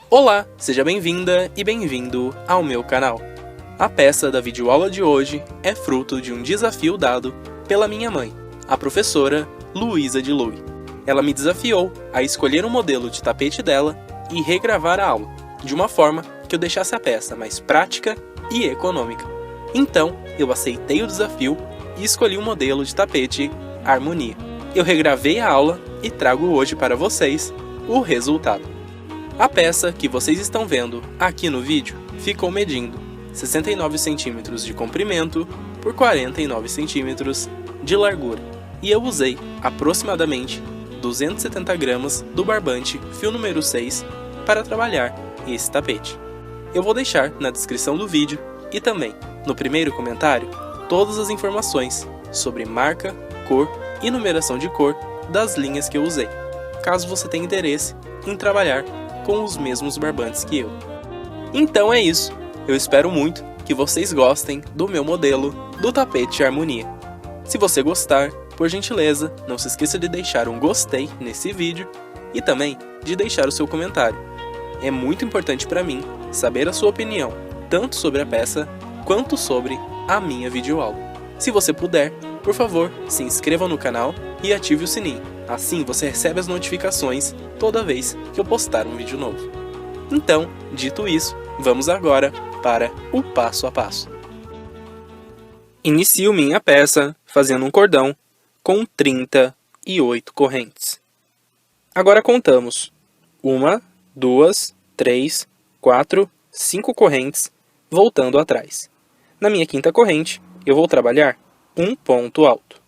Olá, seja bem-vinda e bem-vindo ao meu canal. A peça da videoaula de hoje é fruto de um desafio dado pela minha mãe, a professora Luísa de Lui. Ela me desafiou a escolher um modelo de tapete dela e regravar a aula, de uma forma que eu deixasse a peça mais prática e econômica. Então, eu aceitei o desafio e escolhi o modelo de tapete Harmonia. Eu regravei a aula e trago hoje para vocês o resultado. A peça que vocês estão vendo aqui no vídeo ficou medindo 69 cm de comprimento por 49 cm de largura. E eu usei aproximadamente 270 gramas do barbante fio número 6 para trabalhar esse tapete. Eu vou deixar na descrição do vídeo e também no primeiro comentário todas as informações sobre marca, cor e numeração de cor das linhas que eu usei, caso você tenha interesse em trabalhar com os mesmos barbantes que eu. Então é isso, eu espero muito que vocês gostem do meu modelo do tapete Harmonia. Se você gostar, por gentileza, não se esqueça de deixar um gostei nesse vídeo e também de deixar o seu comentário. É muito importante para mim saber a sua opinião, tanto sobre a peça quanto sobre a minha videoaula. Se você puder, por favor, se inscreva no canal e ative o sininho. Assim você recebe as notificações toda vez que eu postar um vídeo novo. Então, dito isso, vamos agora para o passo a passo. Inicio minha peça fazendo um cordão com 38 correntes. Agora contamos 1, 2, 3, 4, 5 correntes voltando atrás. Na minha quinta corrente, eu vou trabalhar um ponto alto.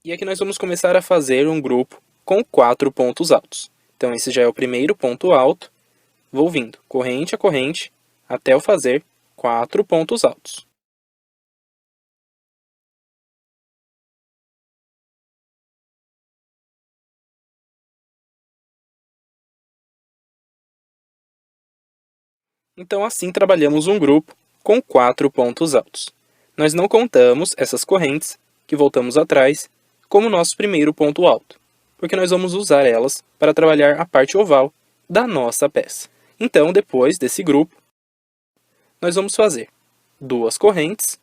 E aqui nós vamos começar a fazer um grupo com 4 pontos altos. Então esse já é o primeiro ponto alto. Vou vindo corrente a corrente até eu fazer 4 pontos altos. Então assim trabalhamos um grupo com 4 pontos altos. Nós não contamos essas correntes que voltamos atrás como nosso primeiro ponto alto, porque nós vamos usar elas para trabalhar a parte oval da nossa peça. Então, depois desse grupo, nós vamos fazer 2 correntes,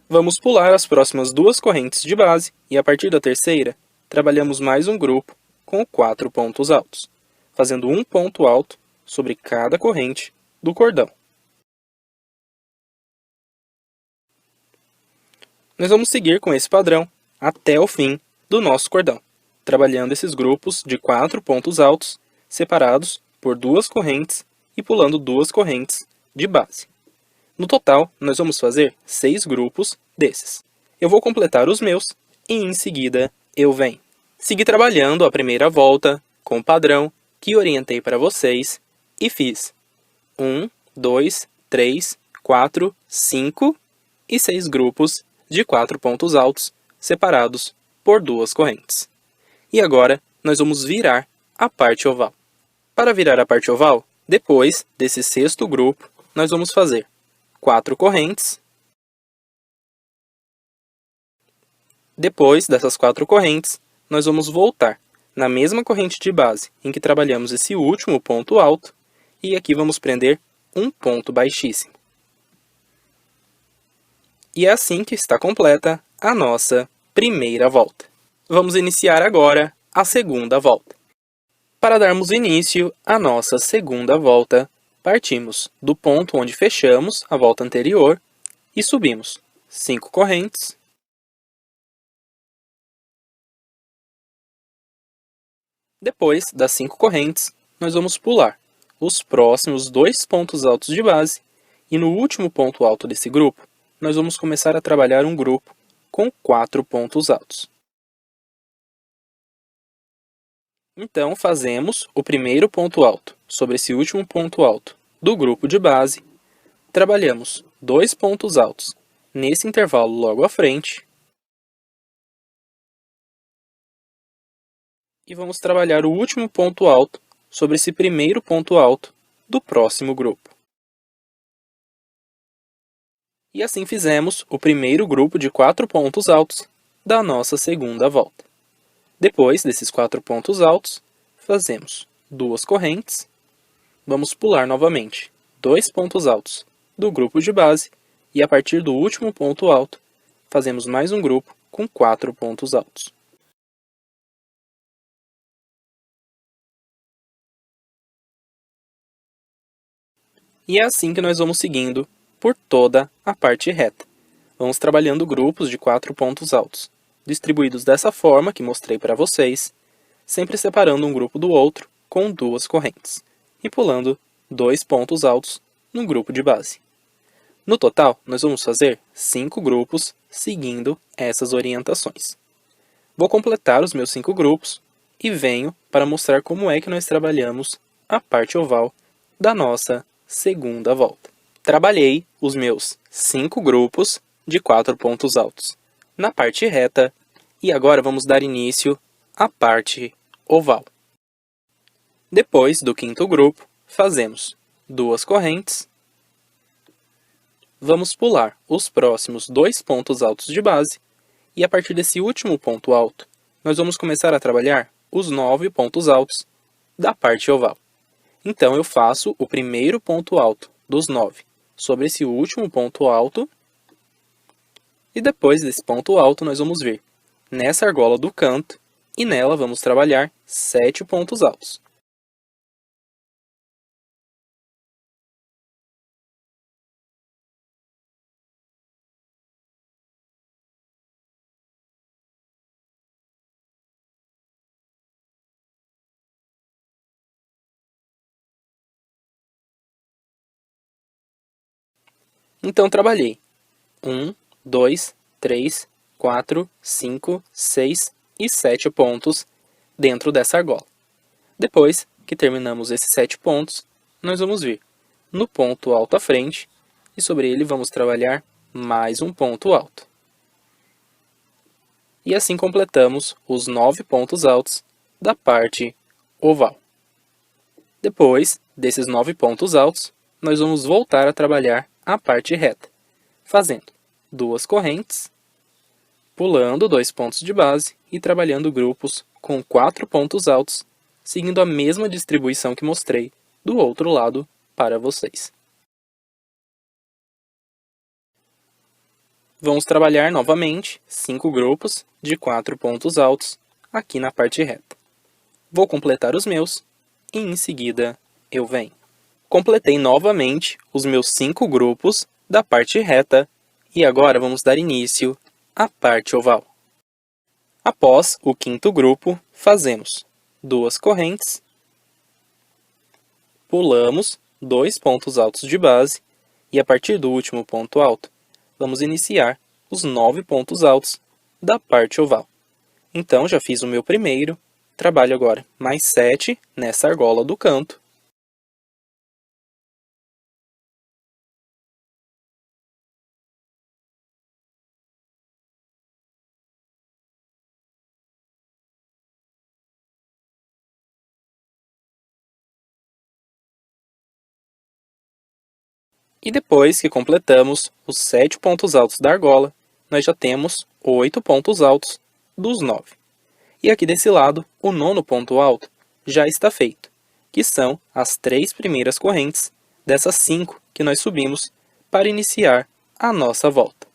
vamos pular as próximas 2 correntes de base e a partir da terceira, trabalhamos mais um grupo com 4 pontos altos, fazendo um ponto alto sobre cada corrente do cordão. Nós vamos seguir com esse padrão até o fim do nosso cordão, trabalhando esses grupos de 4 pontos altos, separados por 2 correntes e pulando 2 correntes de base. No total, nós vamos fazer 6 grupos desses. Eu vou completar os meus e em seguida eu venho. Segui trabalhando a primeira volta com o padrão que orientei para vocês e fiz 1, 2, 3, 4, 5 e 6 grupos de 4 pontos altos, separados por 2 correntes. E agora, nós vamos virar a parte oval. Para virar a parte oval, depois desse sexto grupo, nós vamos fazer 4 correntes. Depois dessas 4 correntes, nós vamos voltar na mesma corrente de base em que trabalhamos esse último ponto alto, e aqui vamos prender um ponto baixíssimo. E é assim que está completa a nossa primeira volta. Vamos iniciar agora a segunda volta. Para darmos início à nossa segunda volta, partimos do ponto onde fechamos a volta anterior e subimos 5 correntes. Depois das 5 correntes, nós vamos pular os próximos 2 pontos altos de base e no último ponto alto desse grupo, nós vamos começar a trabalhar um grupo com 4 pontos altos. Então, fazemos o primeiro ponto alto sobre esse último ponto alto do grupo de base, trabalhamos 2 pontos altos nesse intervalo logo à frente, e vamos trabalhar o último ponto alto sobre esse primeiro ponto alto do próximo grupo. E assim fizemos o primeiro grupo de 4 pontos altos da nossa segunda volta. Depois desses 4 pontos altos, fazemos 2 correntes, vamos pular novamente 2 pontos altos do grupo de base e a partir do último ponto alto, fazemos mais um grupo com 4 pontos altos. E é assim que nós vamos seguindo por toda a parte reta. Vamos trabalhando grupos de 4 pontos altos, distribuídos dessa forma que mostrei para vocês, sempre separando um grupo do outro com 2 correntes, e pulando 2 pontos altos no grupo de base. No total, nós vamos fazer 5 grupos seguindo essas orientações. Vou completar os meus 5 grupos e venho para mostrar como é que nós trabalhamos a parte oval da nossa segunda volta. Trabalhei os meus 5 grupos de 4 pontos altos na parte reta e agora vamos dar início à parte oval. Depois do 5º grupo, fazemos 2 correntes, vamos pular os próximos 2 pontos altos de base e a partir desse último ponto alto, nós vamos começar a trabalhar os 9 pontos altos da parte oval. Então, eu faço o primeiro ponto alto dos 9 sobre esse último ponto alto. E depois desse ponto alto, nós vamos vir nessa argola do canto e nela vamos trabalhar 7 pontos altos. Então, trabalhei 1, 2, 3, 4, 5, 6 e 7 pontos dentro dessa argola. Depois que terminamos esses 7 pontos, nós vamos vir no ponto alto à frente e sobre ele vamos trabalhar mais um ponto alto. E assim completamos os 9 pontos altos da parte oval. Depois desses 9 pontos altos, nós vamos voltar a trabalhar a parte reta, fazendo 2 correntes, pulando 2 pontos de base e trabalhando grupos com 4 pontos altos, seguindo a mesma distribuição que mostrei do outro lado para vocês. Vamos trabalhar novamente 5 grupos de 4 pontos altos aqui na parte reta. Vou completar os meus e em seguida eu venho. Completei novamente os meus 5 grupos da parte reta e agora vamos dar início à parte oval. Após o 5º grupo, fazemos 2 correntes, pulamos 2 pontos altos de base e a partir do último ponto alto, vamos iniciar os 9 pontos altos da parte oval. Então, já fiz o meu primeiro, trabalho agora mais 7 nessa argola do canto. E depois que completamos os 7 pontos altos da argola, nós já temos 8 pontos altos dos 9. E aqui desse lado, o 9º ponto alto já está feito, que são as 3 primeiras correntes dessas 5 que nós subimos para iniciar a nossa volta.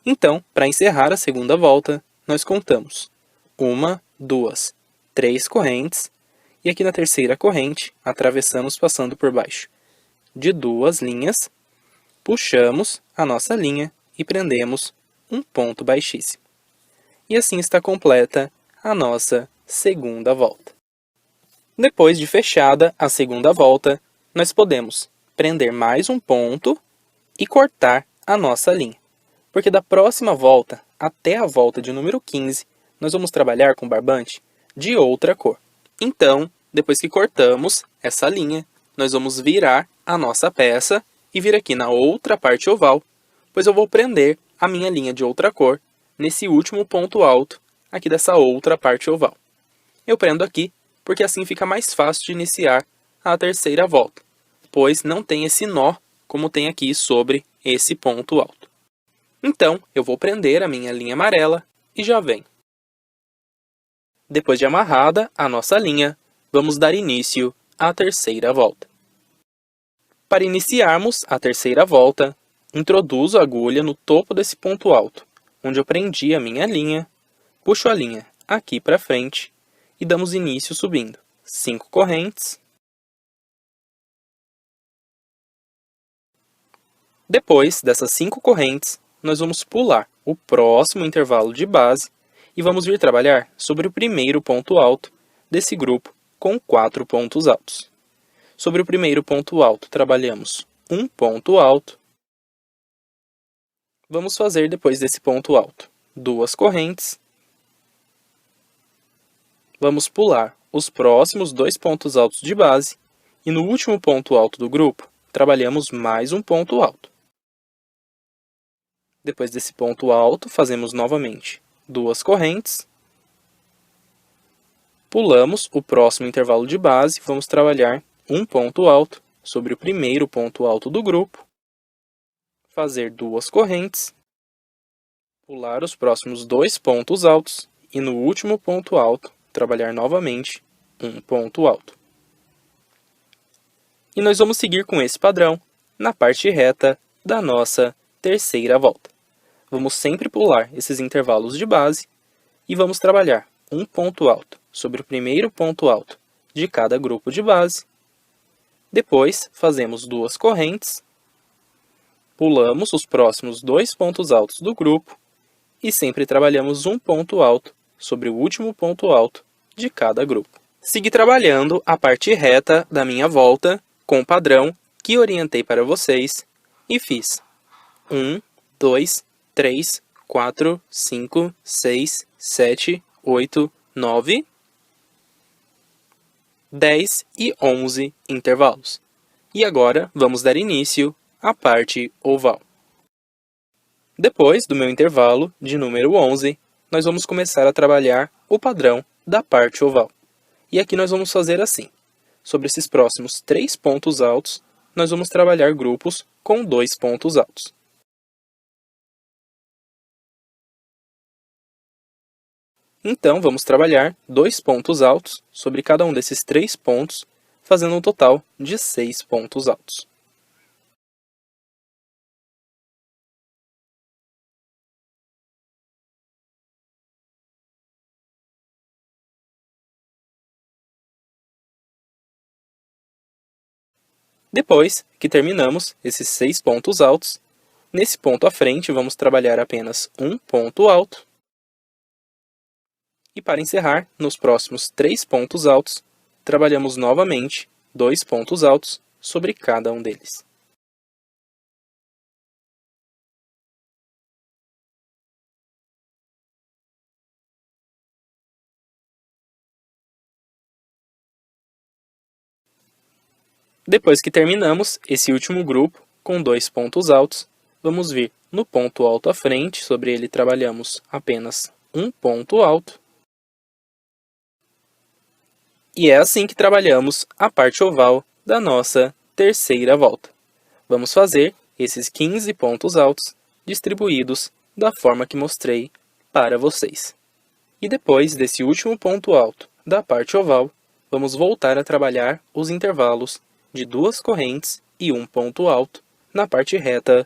Então, para encerrar a segunda volta, nós contamos 1, 2, 3 correntes, e aqui na terceira corrente, atravessamos passando por baixo de 2 linhas, puxamos a nossa linha e prendemos um ponto baixíssimo. E assim está completa a nossa segunda volta. Depois de fechada a segunda volta, nós podemos prender mais um ponto e cortar a nossa linha. Porque da próxima volta até a volta de número 15, nós vamos trabalhar com barbante de outra cor. Então, depois que cortamos essa linha, nós vamos virar a nossa peça e vir aqui na outra parte oval, pois eu vou prender a minha linha de outra cor nesse último ponto alto aqui dessa outra parte oval. Eu prendo aqui porque assim fica mais fácil de iniciar a terceira volta, depois não tem esse nó, como tem aqui sobre esse ponto alto. Então, eu vou prender a minha linha amarela e já venho. Depois de amarrada a nossa linha, vamos dar início à terceira volta. Para iniciarmos a terceira volta, introduzo a agulha no topo desse ponto alto, onde eu prendi a minha linha, puxo a linha aqui para frente e damos início subindo 5 correntes. Depois dessas 5 correntes, nós vamos pular o próximo intervalo de base e vamos vir trabalhar sobre o primeiro ponto alto desse grupo com 4 pontos altos. Sobre o primeiro ponto alto, trabalhamos um ponto alto. Vamos fazer depois desse ponto alto 2 correntes. Vamos pular os próximos 2 pontos altos de base e no último ponto alto do grupo, trabalhamos mais um ponto alto. Depois desse ponto alto, fazemos novamente 2 correntes. Pulamos o próximo intervalo de base, vamos trabalhar um ponto alto sobre o primeiro ponto alto do grupo, fazer 2 correntes, pular os próximos 2 pontos altos e no último ponto alto, trabalhar novamente um ponto alto. E nós vamos seguir com esse padrão na parte reta da nossa terceira volta. Vamos sempre pular esses intervalos de base e vamos trabalhar um ponto alto sobre o primeiro ponto alto de cada grupo de base. Depois, fazemos 2 correntes, pulamos os próximos 2 pontos altos do grupo e sempre trabalhamos um ponto alto sobre o último ponto alto de cada grupo. Segui trabalhando a parte reta da minha volta com o padrão que orientei para vocês e fiz 1, 2, 3, 4, 5, 6, 7, 8, 9, 10 e 11 intervalos. E agora vamos dar início à parte oval. Depois do meu intervalo de número 11, nós vamos começar a trabalhar o padrão da parte oval. E aqui nós vamos fazer assim. Sobre esses próximos 3 pontos altos, nós vamos trabalhar grupos com 2 pontos altos. Então, vamos trabalhar 2 pontos altos sobre cada um desses 3 pontos, fazendo um total de 6 pontos altos. Depois que terminamos esses 6 pontos altos, nesse ponto à frente vamos trabalhar apenas um ponto alto. E para encerrar, nos próximos 3 pontos altos, trabalhamos novamente 2 pontos altos sobre cada um deles. Depois que terminamos esse último grupo, com 2 pontos altos, vamos vir no ponto alto à frente, sobre ele trabalhamos apenas um ponto alto. E é assim que trabalhamos a parte oval da nossa terceira volta. Vamos fazer esses 15 pontos altos distribuídos da forma que mostrei para vocês. E depois desse último ponto alto da parte oval, vamos voltar a trabalhar os intervalos de 2 correntes e um ponto alto na parte reta.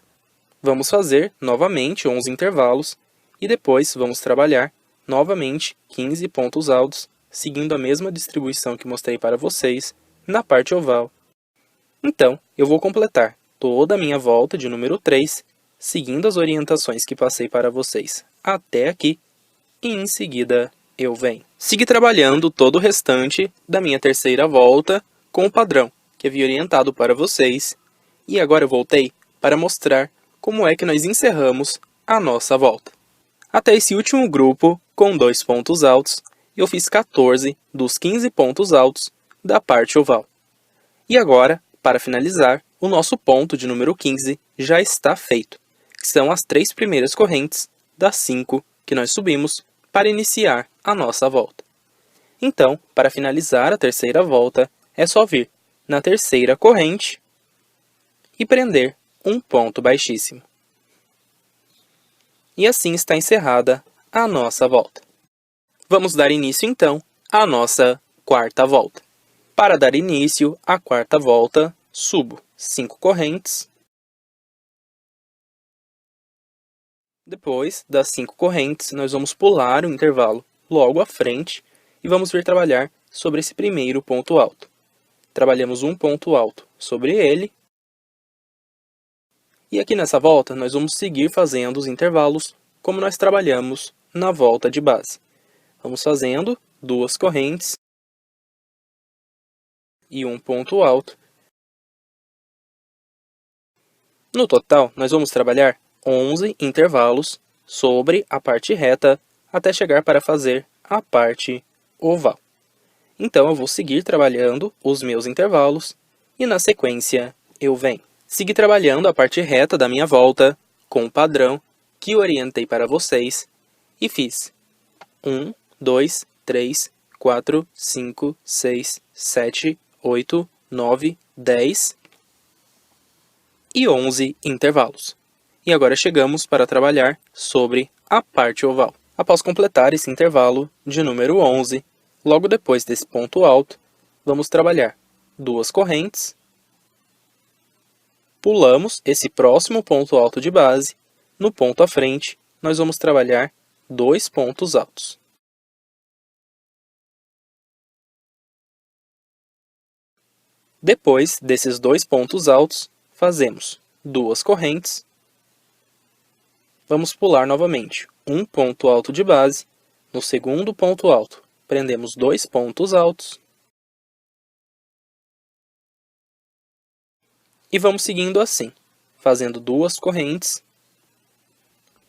Vamos fazer novamente 11 intervalos e depois vamos trabalhar novamente 15 pontos altos, seguindo a mesma distribuição que mostrei para vocês na parte oval. Então, eu vou completar toda a minha volta de número 3, seguindo as orientações que passei para vocês até aqui, e em seguida eu venho. Segui trabalhando todo o restante da minha terceira volta com o padrão que havia orientado para vocês, e agora eu voltei para mostrar como é que nós encerramos a nossa volta. Até esse último grupo, com 2 pontos altos, eu fiz 14 dos 15 pontos altos da parte oval. E agora, para finalizar, o nosso ponto de número 15 já está feito, que são as 3 primeiras correntes das 5 que nós subimos para iniciar a nossa volta. Então, para finalizar a terceira volta, é só vir na terceira corrente e prender um ponto baixíssimo. E assim está encerrada a nossa volta. Vamos dar início, então, à nossa quarta volta. Para dar início à quarta volta, subo 5 correntes. Depois das 5 correntes, nós vamos pular o intervalo logo à frente e vamos vir trabalhar sobre esse primeiro ponto alto. Trabalhamos um ponto alto sobre ele. E aqui nessa volta, nós vamos seguir fazendo os intervalos como nós trabalhamos na volta de base. Vamos fazendo 2 correntes e um ponto alto. No total, nós vamos trabalhar 11 intervalos sobre a parte reta até chegar para fazer a parte oval. Então, eu vou seguir trabalhando os meus intervalos e, na sequência, eu venho. Segui trabalhando a parte reta da minha volta com o padrão que orientei para vocês e fiz 1, 2, 3, 4, 5, 6, 7, 8, 9, 10 e 11 intervalos. E agora chegamos para trabalhar sobre a parte oval. Após completar esse intervalo de número 11, logo depois desse ponto alto, vamos trabalhar 2 correntes, pulamos esse próximo ponto alto de base, no ponto à frente, nós vamos trabalhar 2 pontos altos. Depois desses 2 pontos altos, fazemos 2 correntes, vamos pular novamente um ponto alto de base, no segundo ponto alto, prendemos 2 pontos altos, e vamos seguindo assim, fazendo 2 correntes,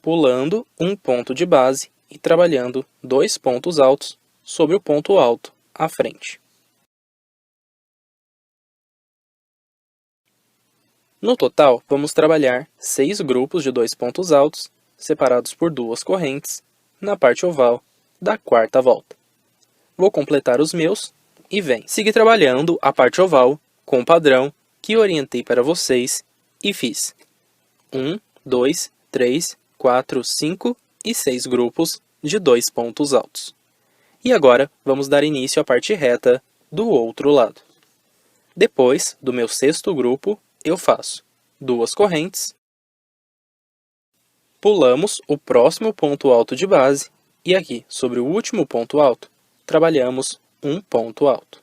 pulando um ponto de base e trabalhando 2 pontos altos sobre o ponto alto à frente. No total, vamos trabalhar 6 grupos de 2 pontos altos, separados por 2 correntes, na parte oval da quarta volta. Vou completar os meus e venho. Segui trabalhando a parte oval com o padrão que orientei para vocês e fiz 1, 2, 3, 4, 5 e 6 grupos de 2 pontos altos. E agora, vamos dar início à parte reta do outro lado. Depois do meu 6º grupo, eu faço 2 correntes, pulamos o próximo ponto alto de base e aqui, sobre o último ponto alto, trabalhamos um ponto alto.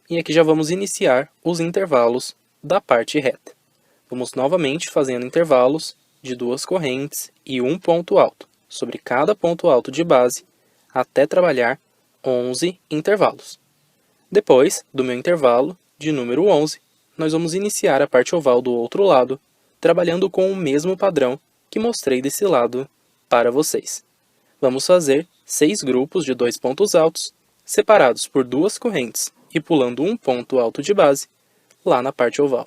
E aqui já vamos iniciar os intervalos da parte reta. Vamos novamente fazendo intervalos de 2 correntes e um ponto alto sobre cada ponto alto de base até trabalhar 11 intervalos. Depois do meu intervalo de número 11, nós vamos iniciar a parte oval do outro lado, trabalhando com o mesmo padrão que mostrei desse lado para vocês. Vamos fazer 6 grupos de 2 pontos altos, separados por 2 correntes e pulando um ponto alto de base lá na parte oval.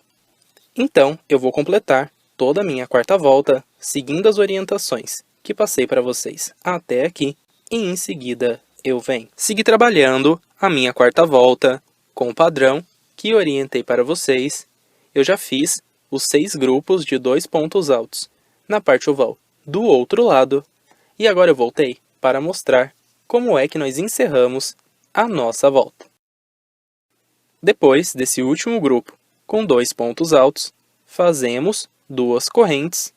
Então, eu vou completar toda a minha quarta volta, seguindo as orientações que passei para vocês até aqui, e em seguida eu venho. Segui trabalhando a minha quarta volta com o padrão que orientei para vocês. Eu já fiz os 6 grupos de 2 pontos altos na parte oval do outro lado, e agora eu voltei para mostrar como é que nós encerramos a nossa volta. Depois desse último grupo com 2 pontos altos, fazemos 2 correntes,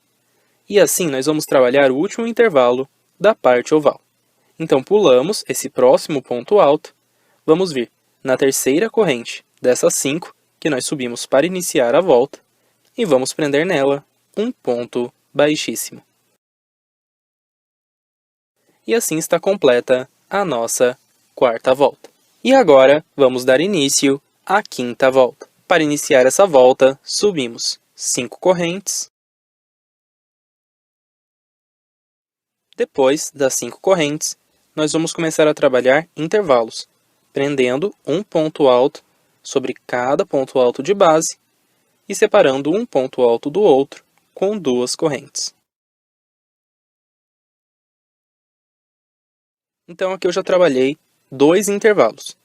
e assim nós vamos trabalhar o último intervalo da parte oval. Então, pulamos esse próximo ponto alto, vamos vir na terceira corrente dessas 5 que nós subimos para iniciar a volta, e vamos prender nela um ponto baixíssimo. E assim está completa a nossa quarta volta. E agora, vamos dar início à quinta volta. Para iniciar essa volta, subimos 5 correntes. Depois das 5 correntes, nós vamos começar a trabalhar intervalos, prendendo um ponto alto sobre cada ponto alto de base e separando um ponto alto do outro com 2 correntes. Então, aqui eu já trabalhei 2 intervalos.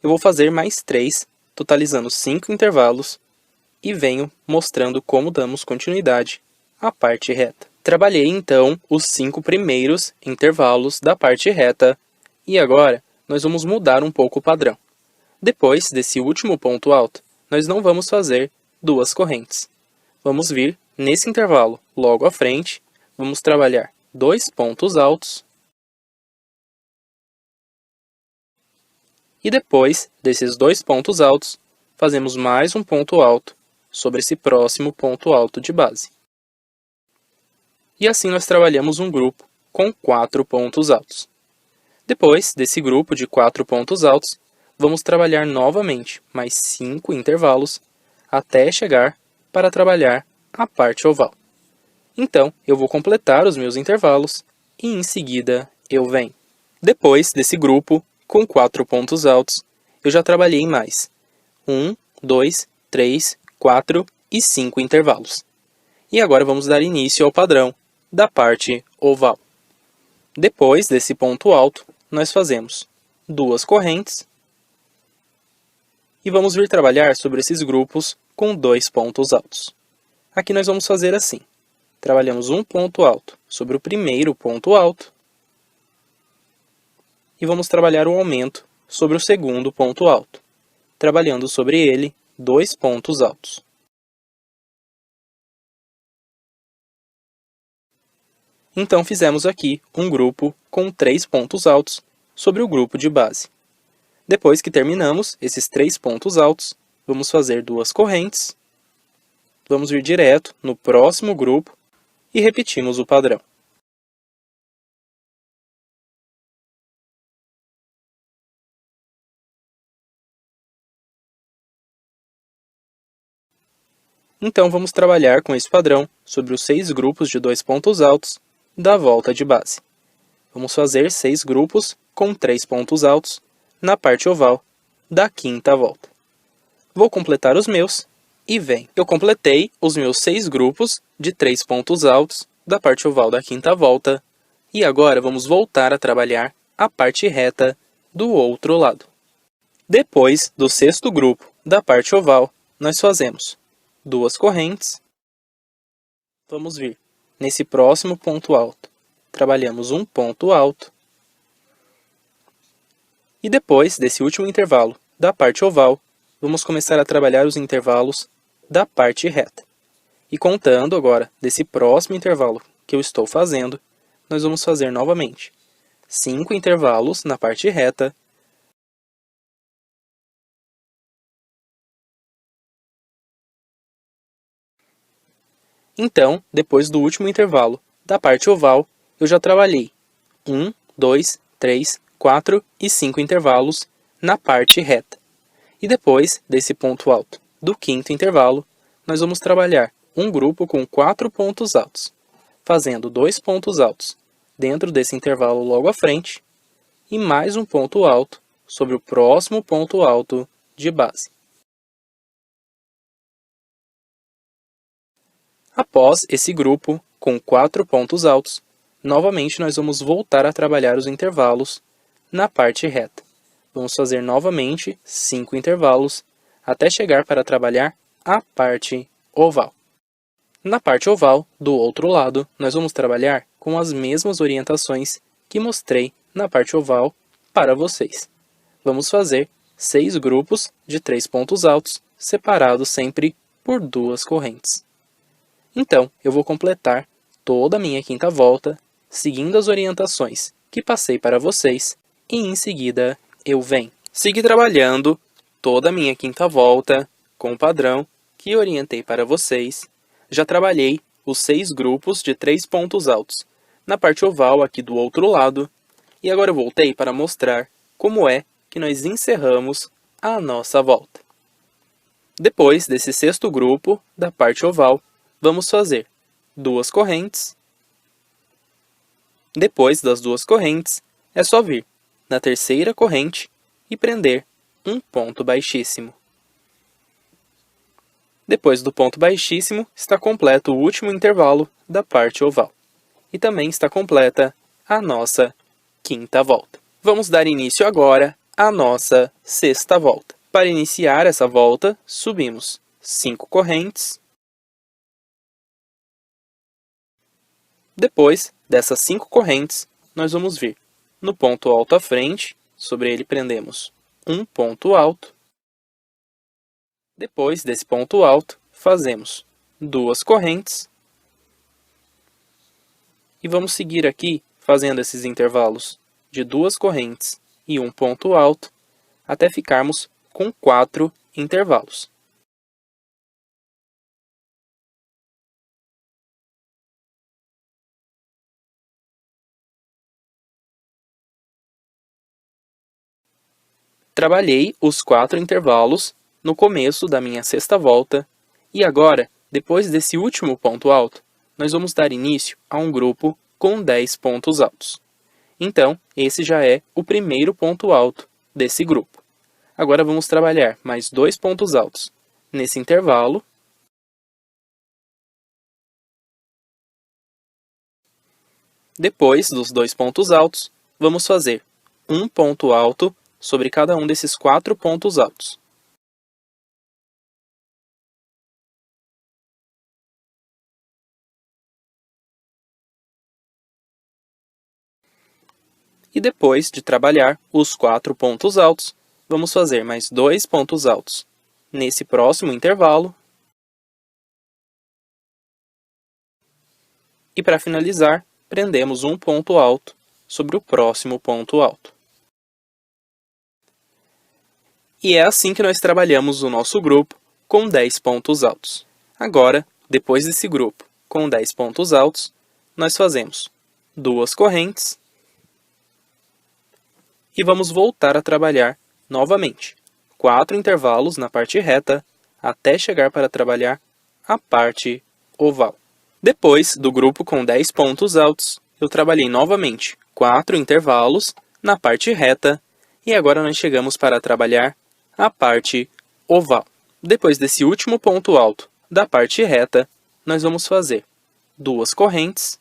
Eu vou fazer mais 3, totalizando 5 intervalos, e venho mostrando como damos continuidade à parte reta. Trabalhei então os 5 primeiros intervalos da parte reta e agora nós vamos mudar um pouco o padrão. Depois desse último ponto alto, nós não vamos fazer 2 correntes. Vamos vir nesse intervalo logo à frente, vamos trabalhar 2 pontos altos. E depois desses 2 pontos altos, fazemos mais um ponto alto sobre esse próximo ponto alto de base. E assim nós trabalhamos um grupo com 4 pontos altos. Depois desse grupo de 4 pontos altos, vamos trabalhar novamente mais 5 intervalos até chegar para trabalhar a parte oval. Então, eu vou completar os meus intervalos e em seguida eu venho. Depois desse grupo com 4 pontos altos, eu já trabalhei mais 1, 2, 3, 4 e 5 intervalos. E agora vamos dar início ao padrão da parte oval. Depois desse ponto alto, nós fazemos 2 correntes e vamos vir trabalhar sobre esses grupos com 2 pontos altos. Aqui nós vamos fazer assim. Trabalhamos um ponto alto sobre o primeiro ponto alto e vamos trabalhar o aumento sobre o segundo ponto alto, trabalhando sobre ele 2 pontos altos. Então fizemos aqui um grupo com 3 pontos altos sobre o grupo de base. Depois que terminamos esses 3 pontos altos, vamos fazer 2 correntes, vamos vir direto no próximo grupo e repetimos o padrão. Então vamos trabalhar com esse padrão sobre os 6 grupos de 2 pontos altos da volta de base. Vamos fazer 6 grupos com 3 pontos altos na parte oval da quinta volta. Vou completar os meus e vem. Eu completei os meus 6 grupos de 3 pontos altos da parte oval da quinta volta e agora vamos voltar a trabalhar a parte reta do outro lado. Depois do 6º grupo da parte oval, nós fazemos 2 correntes. Vamos vir nesse próximo ponto alto. Trabalhamos um ponto alto. E depois desse último intervalo da parte oval, vamos começar a trabalhar os intervalos da parte reta. E contando agora desse próximo intervalo que eu estou fazendo, nós vamos fazer novamente 5 intervalos na parte reta. Então, depois do último intervalo da parte oval, eu já trabalhei 1, 2, 3, 4 e 5 intervalos na parte reta. E depois desse ponto alto do 5º intervalo, nós vamos trabalhar um grupo com 4 pontos altos, fazendo 2 pontos altos dentro desse intervalo logo à frente e mais um ponto alto sobre o próximo ponto alto de base. Após esse grupo, com 4 pontos altos, novamente nós vamos voltar a trabalhar os intervalos na parte reta. Vamos fazer novamente 5 intervalos, até chegar para trabalhar a parte oval. Na parte oval, do outro lado, nós vamos trabalhar com as mesmas orientações que mostrei na parte oval para vocês. Vamos fazer 6 grupos de 3 pontos altos, separados sempre por 2 correntes. Então, eu vou completar toda a minha quinta volta, seguindo as orientações que passei para vocês, e em seguida eu venho. Segui trabalhando toda a minha quinta volta com o padrão que orientei para vocês. Já trabalhei os 6 grupos de 3 pontos altos na parte oval aqui do outro lado, e agora eu voltei para mostrar como é que nós encerramos a nossa volta. Depois desse 6º grupo da parte oval, vamos fazer 2 correntes. Depois das 2 correntes, é só vir na 3ª corrente e prender um ponto baixíssimo. Depois do ponto baixíssimo, está completo o último intervalo da parte oval. E também está completa a nossa quinta volta. Vamos dar início agora à nossa 6ª volta. Para iniciar essa volta, subimos 5 correntes. Depois dessas 5 correntes, nós vamos vir no ponto alto à frente, sobre ele prendemos um ponto alto. Depois desse ponto alto, fazemos 2 correntes. E vamos seguir aqui, fazendo esses intervalos de 2 correntes e um ponto alto, até ficarmos com 4 intervalos. Trabalhei os 4 intervalos no começo da minha sexta volta, e agora, depois desse último ponto alto, nós vamos dar início a um grupo com 10 pontos altos. Então, esse já é o primeiro ponto alto desse grupo. Agora vamos trabalhar mais 2 pontos altos nesse intervalo. Depois dos 2 pontos altos, vamos fazer um ponto alto sobre cada um desses 4 pontos altos. E depois de trabalhar os 4 pontos altos, vamos fazer mais 2 pontos altos nesse próximo intervalo. E para finalizar, prendemos um ponto alto sobre o próximo ponto alto. E é assim que nós trabalhamos o nosso grupo com 10 pontos altos. Agora, depois desse grupo com 10 pontos altos, nós fazemos 2 correntes e vamos voltar a trabalhar novamente 4 intervalos na parte reta até chegar para trabalhar a parte oval. Depois do grupo com 10 pontos altos, eu trabalhei novamente 4 intervalos na parte reta e agora nós chegamos para trabalhar a parte oval. Depois desse último ponto alto da parte reta, nós vamos fazer 2 correntes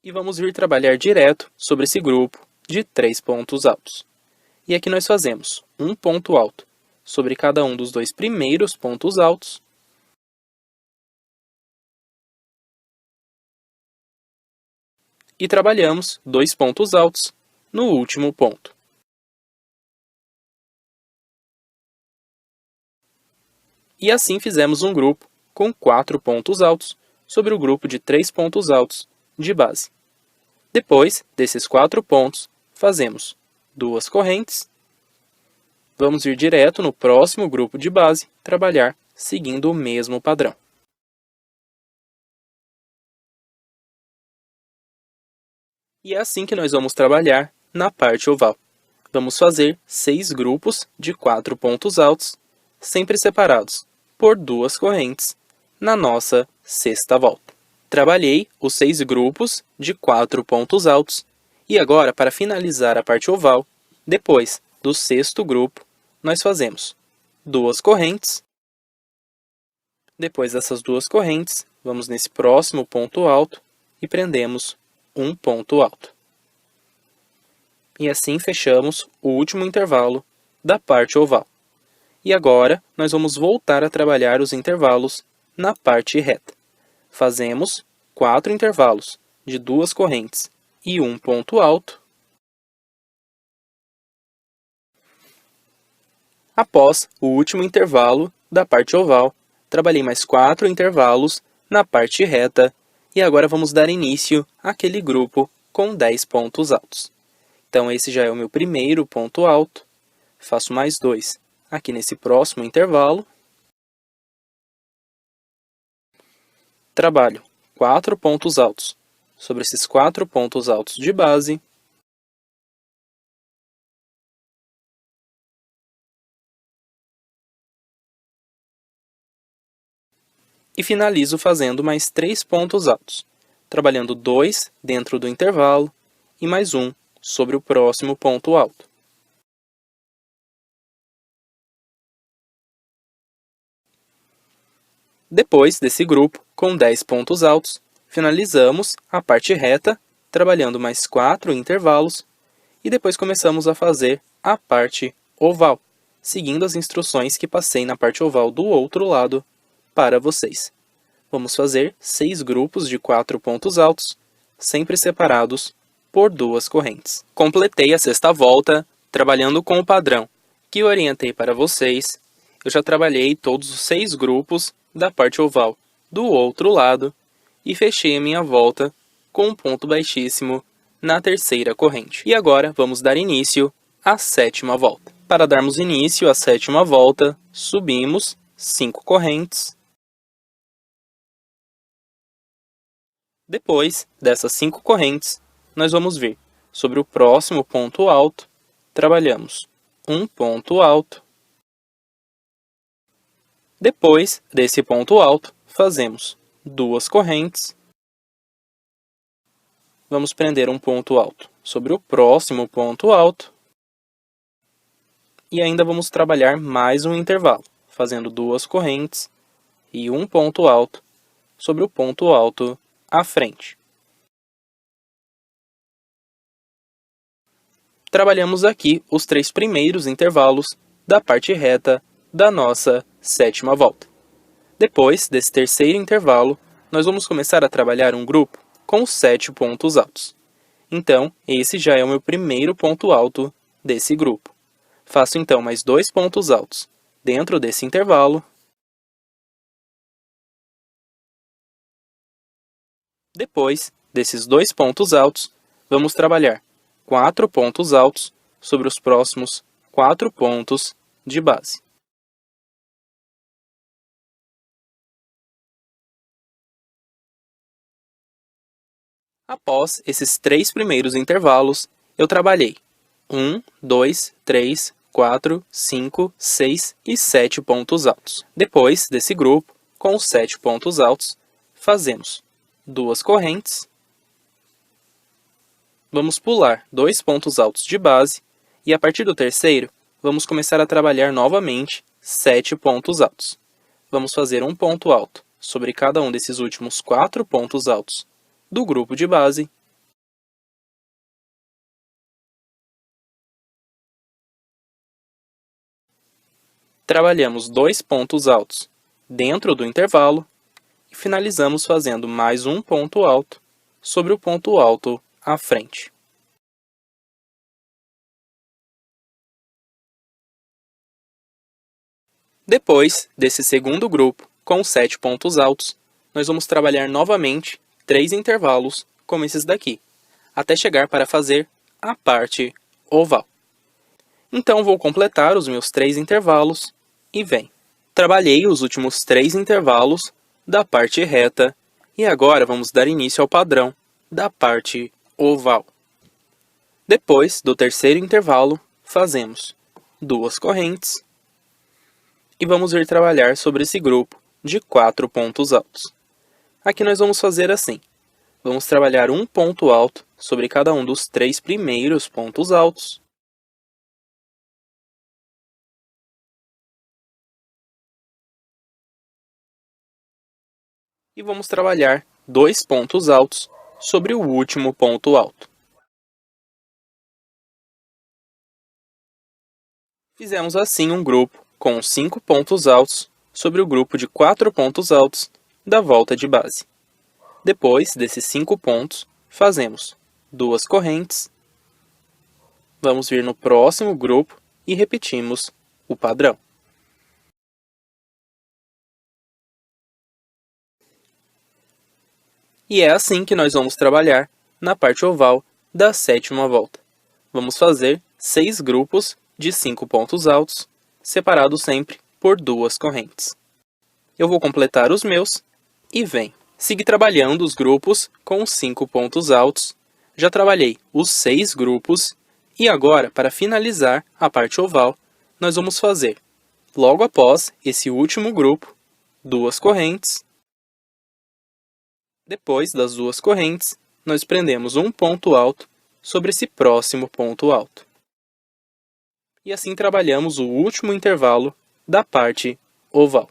e vamos vir trabalhar direto sobre esse grupo de 3 pontos altos. E aqui nós fazemos um ponto alto sobre cada um dos 2 primeiros pontos altos. E trabalhamos 2 pontos altos no último ponto. E assim fizemos um grupo com 4 pontos altos sobre o grupo de 3 pontos altos de base. Depois desses 4 pontos, fazemos 2 correntes. Vamos ir direto no próximo grupo de base, trabalhar seguindo o mesmo padrão. E é assim que nós vamos trabalhar na parte oval. Vamos fazer 6 grupos de 4 pontos altos, sempre separados por 2 correntes, na nossa sexta volta. Trabalhei os 6 grupos de 4 pontos altos, e agora, para finalizar a parte oval, depois do sexto grupo, nós fazemos 2 correntes. Depois dessas 2 correntes, vamos nesse próximo ponto alto e prendemos um ponto alto. E assim fechamos o último intervalo da parte oval. E agora, nós vamos voltar a trabalhar os intervalos na parte reta. Fazemos 4 intervalos de 2 correntes e um ponto alto. Após o último intervalo da parte oval, trabalhei mais 4 intervalos na parte reta e agora vamos dar início àquele grupo com 10 pontos altos. Então, esse já é o meu primeiro ponto alto. Faço mais 2 aqui nesse próximo intervalo. Trabalho 4 pontos altos sobre esses 4 pontos altos de base. E finalizo fazendo mais 3 pontos altos, trabalhando 2 dentro do intervalo e mais 1 sobre o próximo ponto alto. Depois desse grupo, com 10 pontos altos, finalizamos a parte reta, trabalhando mais 4 intervalos, e depois começamos a fazer a parte oval, seguindo as instruções que passei na parte oval do outro lado para vocês. Vamos fazer 6 grupos de 4 pontos altos, sempre separados por 2 correntes. Completei a sexta volta, trabalhando com o padrão que orientei para vocês. Eu já trabalhei todos os 6 grupos da parte oval do outro lado e fechei a minha volta com um ponto baixíssimo na terceira corrente. E agora vamos dar início à sétima volta. Para darmos início à sétima volta, subimos 5 correntes. Depois dessas 5 correntes, nós vamos vir sobre o próximo ponto alto, trabalhamos um ponto alto. Depois desse ponto alto, fazemos 2 correntes. Vamos prender um ponto alto sobre o próximo ponto alto. E ainda vamos trabalhar mais um intervalo, fazendo 2 correntes e um ponto alto sobre o ponto alto à frente. Trabalhamos aqui os 3 primeiros intervalos da parte reta da nossa sétima volta. Depois desse terceiro intervalo, nós vamos começar a trabalhar um grupo com 7 pontos altos. Então, esse já é o meu primeiro ponto alto desse grupo. Faço então mais 2 pontos altos dentro desse intervalo. Depois desses 2 pontos altos, vamos trabalhar 4 pontos altos sobre os próximos 4 pontos de base. Após esses 3 primeiros intervalos, eu trabalhei 1, 2, 3, 4, 5, 6 e 7 pontos altos. Depois desse grupo, com os 7 pontos altos, fazemos 2 correntes. Vamos pular 2 pontos altos de base e a partir do terceiro, vamos começar a trabalhar novamente 7 pontos altos. Vamos fazer um ponto alto sobre cada um desses últimos 4 pontos altos do grupo de base. Trabalhamos 2 pontos altos dentro do intervalo e finalizamos fazendo mais um ponto alto sobre o ponto alto à frente. Depois desse segundo grupo, com 7 pontos altos, nós vamos trabalhar novamente 3 intervalos, como esses daqui, até chegar para fazer a parte oval. Então, vou completar os meus 3 intervalos e vem. Trabalhei os últimos 3 intervalos da parte reta e agora vamos dar início ao padrão da parte oval. Depois do terceiro intervalo, fazemos 2 correntes e vamos vir trabalhar sobre esse grupo de 4 pontos altos. Aqui nós vamos fazer assim. Vamos trabalhar um ponto alto sobre cada um dos 3 primeiros pontos altos. E vamos trabalhar 2 pontos altos sobre o último ponto alto. Fizemos assim um grupo com 5 pontos altos sobre o grupo de 4 pontos altos da volta de base. Depois desses 5 pontos, fazemos 2 correntes. Vamos vir no próximo grupo e repetimos o padrão. E é assim que nós vamos trabalhar na parte oval da sétima volta. Vamos fazer 6 grupos de 5 pontos altos, separados sempre por 2 correntes. Eu vou completar os meus e vem. Segui trabalhando os grupos com 5 pontos altos. Já trabalhei os 6 grupos e agora, para finalizar a parte oval, nós vamos fazer, logo após esse último grupo, 2 correntes. Depois das 2 correntes, nós prendemos um ponto alto sobre esse próximo ponto alto. E assim trabalhamos o último intervalo da parte oval.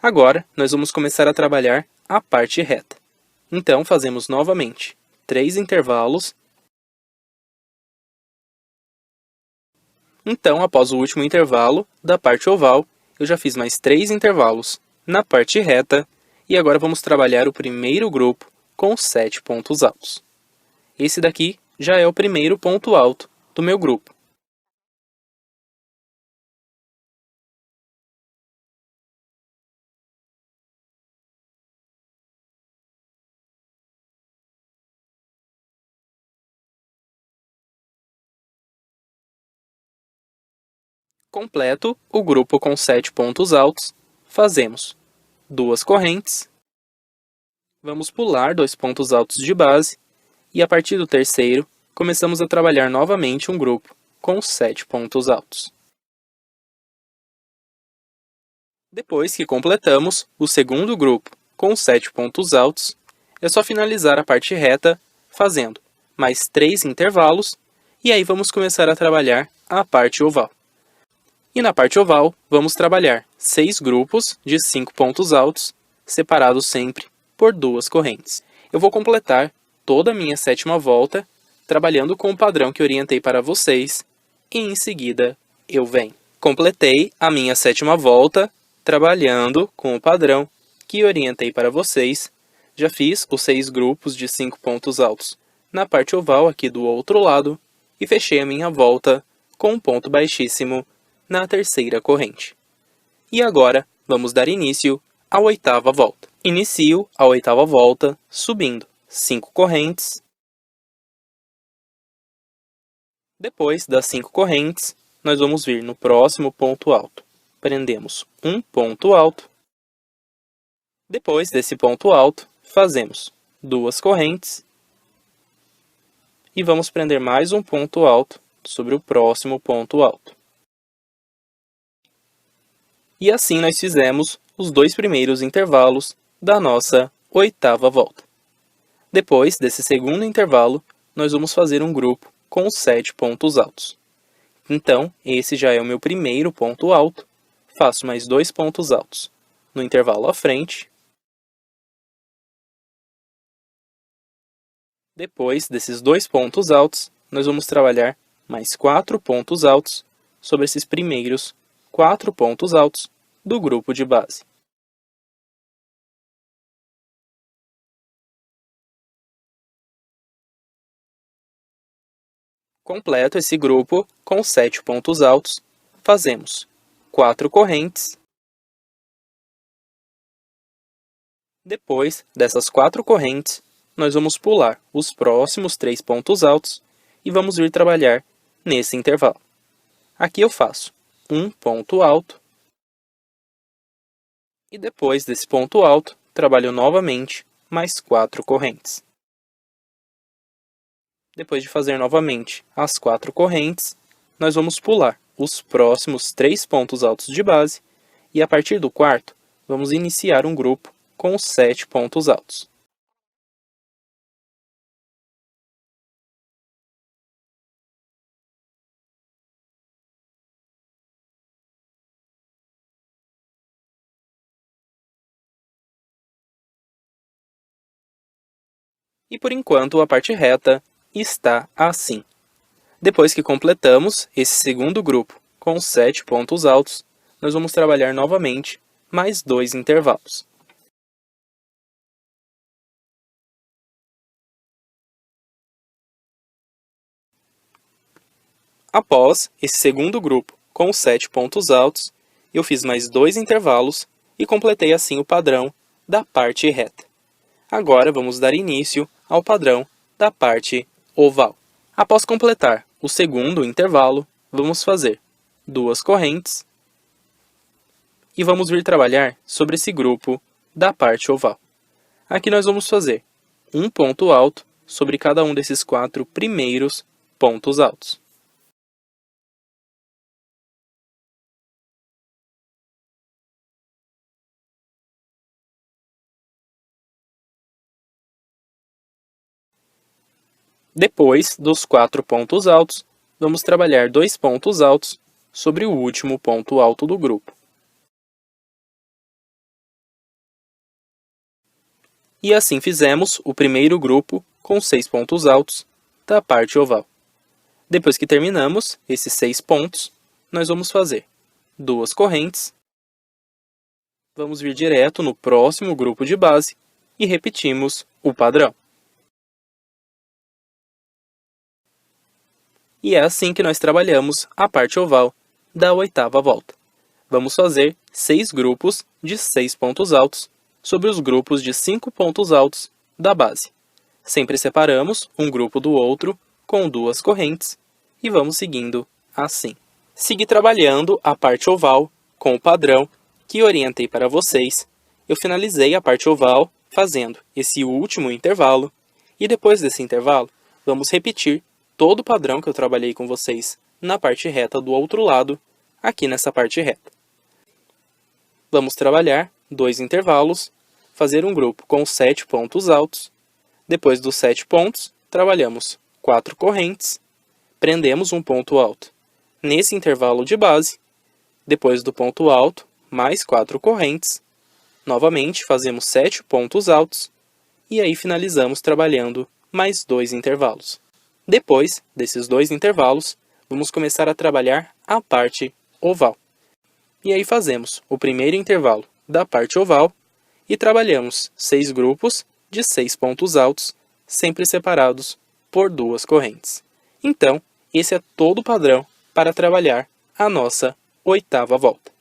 Agora, nós vamos começar a trabalhar a parte reta. Então, fazemos novamente 3 intervalos. Então, após o último intervalo da parte oval, eu já fiz mais 3 intervalos na parte reta e agora vamos trabalhar o primeiro grupo com 7 pontos altos. Esse daqui já é o primeiro ponto alto do meu grupo. Completo o grupo com 7 pontos altos, fazemos 2 correntes, vamos pular 2 pontos altos de base e a partir do terceiro começamos a trabalhar novamente um grupo com 7 pontos altos. Depois que completamos o segundo grupo com 7 pontos altos, é só finalizar a parte reta fazendo mais 3 intervalos e aí vamos começar a trabalhar a parte oval. E na parte oval, vamos trabalhar 6 grupos de 5 pontos altos, separados sempre por 2 correntes. Eu vou completar toda a minha 7ª volta, trabalhando com o padrão que orientei para vocês, e em seguida eu venho. Completei a minha 7ª volta, trabalhando com o padrão que orientei para vocês. Já fiz os 6 grupos de 5 pontos altos na parte oval aqui do outro lado, e fechei a minha volta com um ponto baixíssimo na terceira corrente. E agora, vamos dar início à 8ª volta. Inicio a 8ª volta subindo 5 correntes. Depois das 5 correntes, nós vamos vir no próximo ponto alto. Prendemos um ponto alto. Depois desse ponto alto, fazemos 2 correntes. E vamos prender mais um ponto alto sobre o próximo ponto alto. E assim nós fizemos os 2 primeiros intervalos da nossa 8ª volta. Depois desse segundo intervalo, nós vamos fazer um grupo com 7 pontos altos. Então, esse já é o meu primeiro ponto alto. Faço mais 2 pontos altos no intervalo à frente. Depois desses 2 pontos altos, nós vamos trabalhar mais 4 pontos altos sobre esses primeiros 4 pontos altos do grupo de base. Completo esse grupo com 7 pontos altos, fazemos 4 correntes. Depois dessas 4 correntes, nós vamos pular os próximos 3 pontos altos e vamos vir trabalhar nesse intervalo. Aqui eu faço um ponto alto. E depois desse ponto alto, trabalho novamente mais 4 correntes. Depois de fazer novamente as 4 correntes, nós vamos pular os próximos 3 pontos altos de base e a partir do quarto, vamos iniciar um grupo com 7 pontos altos. E por enquanto a parte reta está assim. Depois que completamos esse segundo grupo com 7 pontos altos, nós vamos trabalhar novamente mais 2 intervalos. Após esse segundo grupo com 7 pontos altos, eu fiz mais 2 intervalos e completei assim o padrão da parte reta. Agora vamos dar início ao padrão da parte oval. Após completar o segundo intervalo, vamos fazer 2 correntes e vamos vir trabalhar sobre esse grupo da parte oval. Aqui nós vamos fazer um ponto alto sobre cada um desses 4 primeiros pontos altos. Depois dos 4 pontos altos, vamos trabalhar 2 pontos altos sobre o último ponto alto do grupo. E assim fizemos o primeiro grupo com 6 pontos altos da parte oval. Depois que terminamos esses 6 pontos, nós vamos fazer 2 correntes, vamos vir direto no próximo grupo de base e repetimos o padrão. E é assim que nós trabalhamos a parte oval da 8ª volta. Vamos fazer 6 grupos de 6 pontos altos sobre os grupos de 5 pontos altos da base. Sempre separamos um grupo do outro com 2 correntes e vamos seguindo assim. Segui trabalhando a parte oval com o padrão que orientei para vocês. Eu finalizei a parte oval fazendo esse último intervalo e depois desse intervalo vamos repetir todo o padrão que eu trabalhei com vocês na parte reta do outro lado, aqui nessa parte reta. Vamos trabalhar 2 intervalos, fazer um grupo com 7 pontos altos. Depois dos 7 pontos, trabalhamos 4 correntes, prendemos um ponto alto nesse intervalo de base. Depois do ponto alto, mais 4 correntes. Novamente, fazemos 7 pontos altos e aí finalizamos trabalhando mais 2 intervalos. Depois desses 2 intervalos, vamos começar a trabalhar a parte oval. E aí fazemos o primeiro intervalo da parte oval e trabalhamos 6 grupos de 6 pontos altos, sempre separados por 2 correntes. Então, esse é todo o padrão para trabalhar a nossa 8ª volta.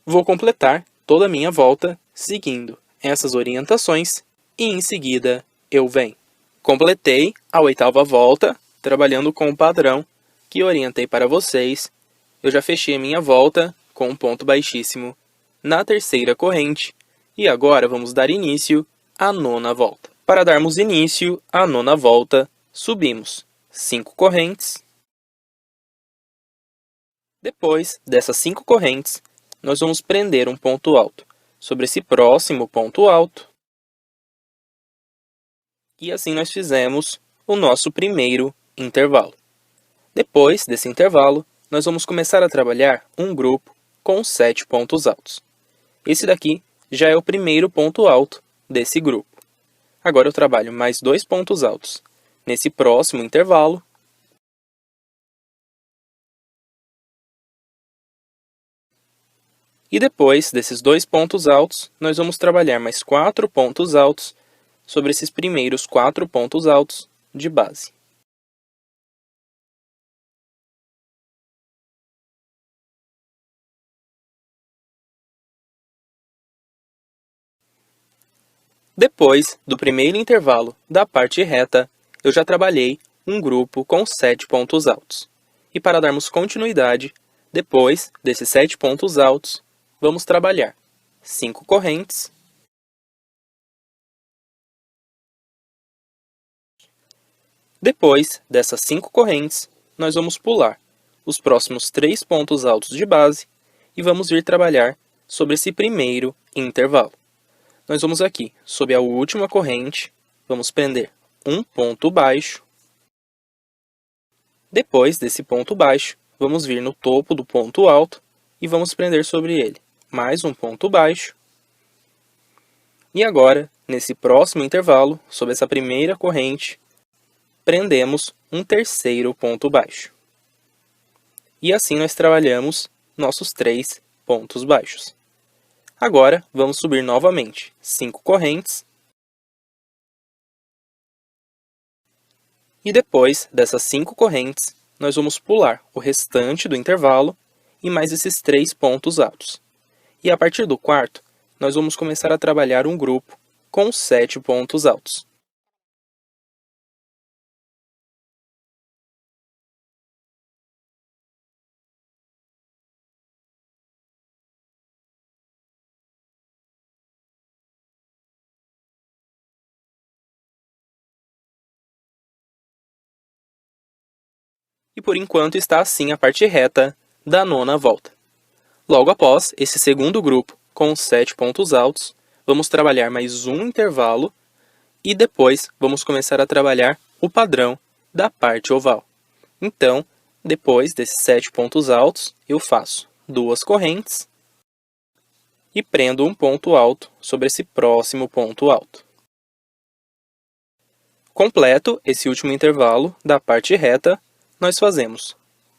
Vou completar toda a minha volta seguindo essas orientações e em seguida eu venho. Completei a 8ª volta, trabalhando com o padrão que orientei para vocês. Eu já fechei a minha volta com um ponto baixíssimo na 3ª corrente e agora vamos dar início à 9ª volta. Para darmos início à 9ª volta, subimos 5 correntes. Depois dessas 5 correntes, nós vamos prender um ponto alto sobre esse próximo ponto alto. E assim nós fizemos o nosso primeiro intervalo. Depois desse intervalo, nós vamos começar a trabalhar um grupo com 7 pontos altos. Esse daqui já é o primeiro ponto alto desse grupo. Agora eu trabalho mais 2 pontos altos nesse próximo intervalo. E depois desses 2 pontos altos, nós vamos trabalhar mais 4 pontos altos sobre esses primeiros 4 pontos altos de base. Depois do primeiro intervalo da parte reta, eu já trabalhei um grupo com 7 pontos altos. E para darmos continuidade, depois desses 7 pontos altos, vamos trabalhar 5 correntes. Depois dessas 5 correntes, nós vamos pular os próximos 3 pontos altos de base e vamos vir trabalhar sobre esse primeiro intervalo. Nós vamos aqui, sob a última corrente, vamos prender um ponto baixo. Depois desse ponto baixo, vamos vir no topo do ponto alto e vamos prender sobre ele mais um ponto baixo. E agora, nesse próximo intervalo, sob essa primeira corrente, prendemos um terceiro ponto baixo. E assim nós trabalhamos nossos 3 pontos baixos. Agora, vamos subir novamente 5 correntes. E depois dessas 5 correntes, nós vamos pular o restante do intervalo e mais esses 3 pontos altos. E a partir do quarto, nós vamos começar a trabalhar um grupo com 7 pontos altos. E por enquanto está assim a parte reta da 9ª volta. Logo após esse segundo grupo com 7 pontos altos, vamos trabalhar mais um intervalo e depois vamos começar a trabalhar o padrão da parte oval. Então, depois desses 7 pontos altos, eu faço 2 correntes e prendo um ponto alto sobre esse próximo ponto alto. Completo esse último intervalo da parte reta nós fazemos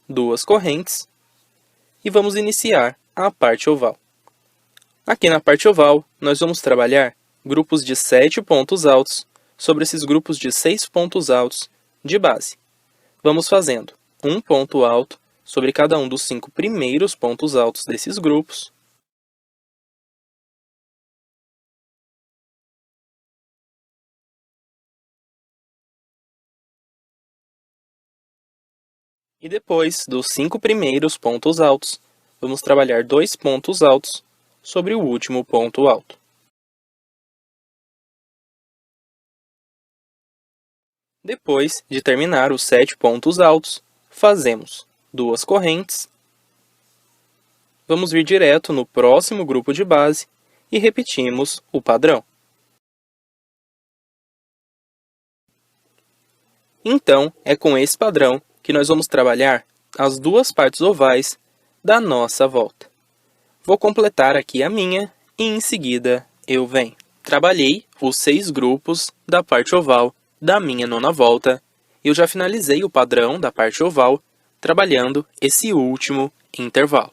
duas correntes e vamos iniciar a parte oval. Aqui na parte oval, nós vamos trabalhar grupos de 7 pontos altos sobre esses grupos de 6 pontos altos de base. Vamos fazendo um ponto alto sobre cada um dos 5 primeiros pontos altos desses grupos. E depois dos 5 primeiros pontos altos, vamos trabalhar 2 pontos altos sobre o último ponto alto. Depois de terminar os 7 pontos altos, fazemos duas correntes. Vamos vir direto no próximo grupo de base e repetimos o padrão. Então, é com esse padrão que nós vamos trabalhar as duas partes ovais da nossa volta. Vou completar aqui a minha e em seguida eu venho. Trabalhei os 6 grupos da parte oval da minha nona volta. Eu já finalizei o padrão da parte oval trabalhando esse último intervalo.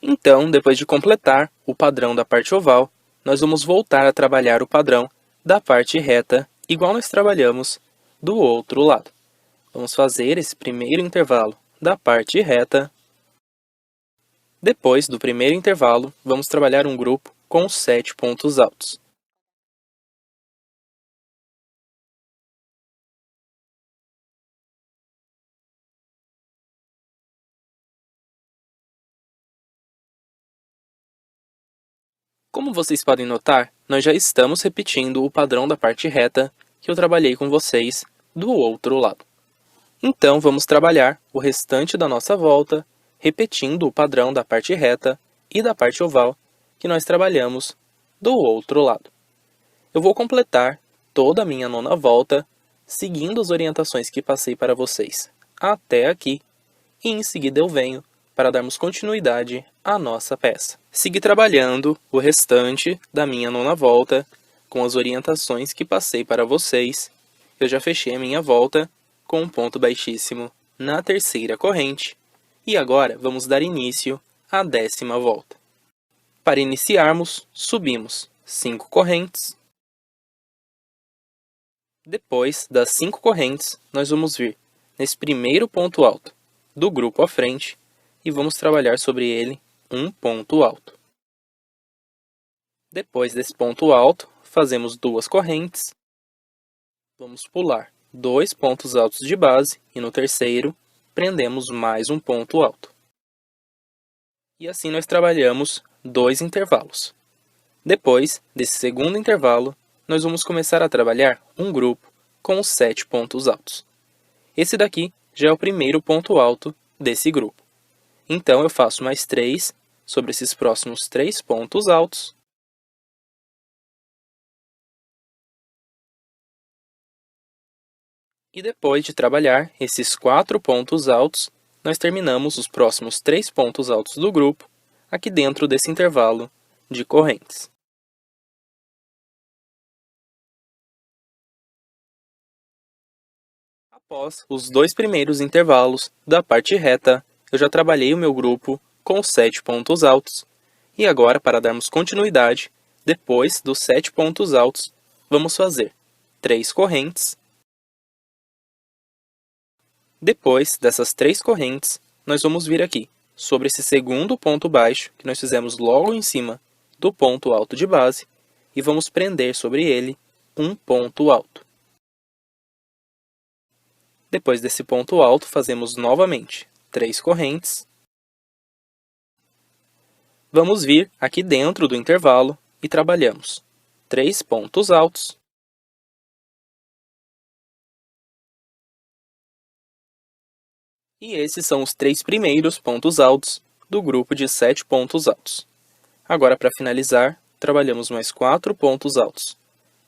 Então, depois de completar o padrão da parte oval, nós vamos voltar a trabalhar o padrão da parte reta, igual nós trabalhamos do outro lado. Vamos fazer esse primeiro intervalo da parte reta. Depois do primeiro intervalo, vamos trabalhar um grupo com 7 pontos altos. Como vocês podem notar, nós já estamos repetindo o padrão da parte reta que eu trabalhei com vocês do outro lado. Então, vamos trabalhar o restante da nossa volta, repetindo o padrão da parte reta e da parte oval que nós trabalhamos do outro lado. Eu vou completar toda a minha nona volta, seguindo as orientações que passei para vocês até aqui, e em seguida eu venho para darmos continuidade à nossa peça. Segui trabalhando o restante da minha nona volta com as orientações que passei para vocês. Eu já fechei a minha volta com um ponto baixíssimo na terceira corrente e agora vamos dar início à 10ª volta. Para iniciarmos, subimos 5 correntes. Depois das 5 correntes, nós vamos vir nesse primeiro ponto alto do grupo à frente e vamos trabalhar sobre ele um ponto alto. Depois desse ponto alto, fazemos duas correntes. Vamos pular 2 pontos altos de base e no terceiro prendemos mais um ponto alto. E assim nós trabalhamos 2 intervalos. Depois desse segundo intervalo, nós vamos começar a trabalhar um grupo com os 7 pontos altos. Esse daqui já é o primeiro ponto alto desse grupo. Então, eu faço mais 3 sobre esses próximos 3 pontos altos. E depois de trabalhar esses 4 pontos altos, nós terminamos os próximos 3 pontos altos do grupo aqui dentro desse intervalo de correntes. Após os 2 primeiros intervalos da parte reta, eu já trabalhei o meu grupo com 7 pontos altos. E agora, para darmos continuidade, depois dos 7 pontos altos, vamos fazer 3 correntes. Depois dessas 3 correntes, nós vamos vir aqui, sobre esse segundo ponto baixo, que nós fizemos logo em cima do ponto alto de base, e vamos prender sobre ele um ponto alto. Depois desse ponto alto, fazemos novamente 3 correntes. Vamos vir aqui dentro do intervalo e trabalhamos 3 pontos altos. E esses são os 3 primeiros pontos altos do grupo de 7 pontos altos. Agora, para finalizar, trabalhamos mais 4 pontos altos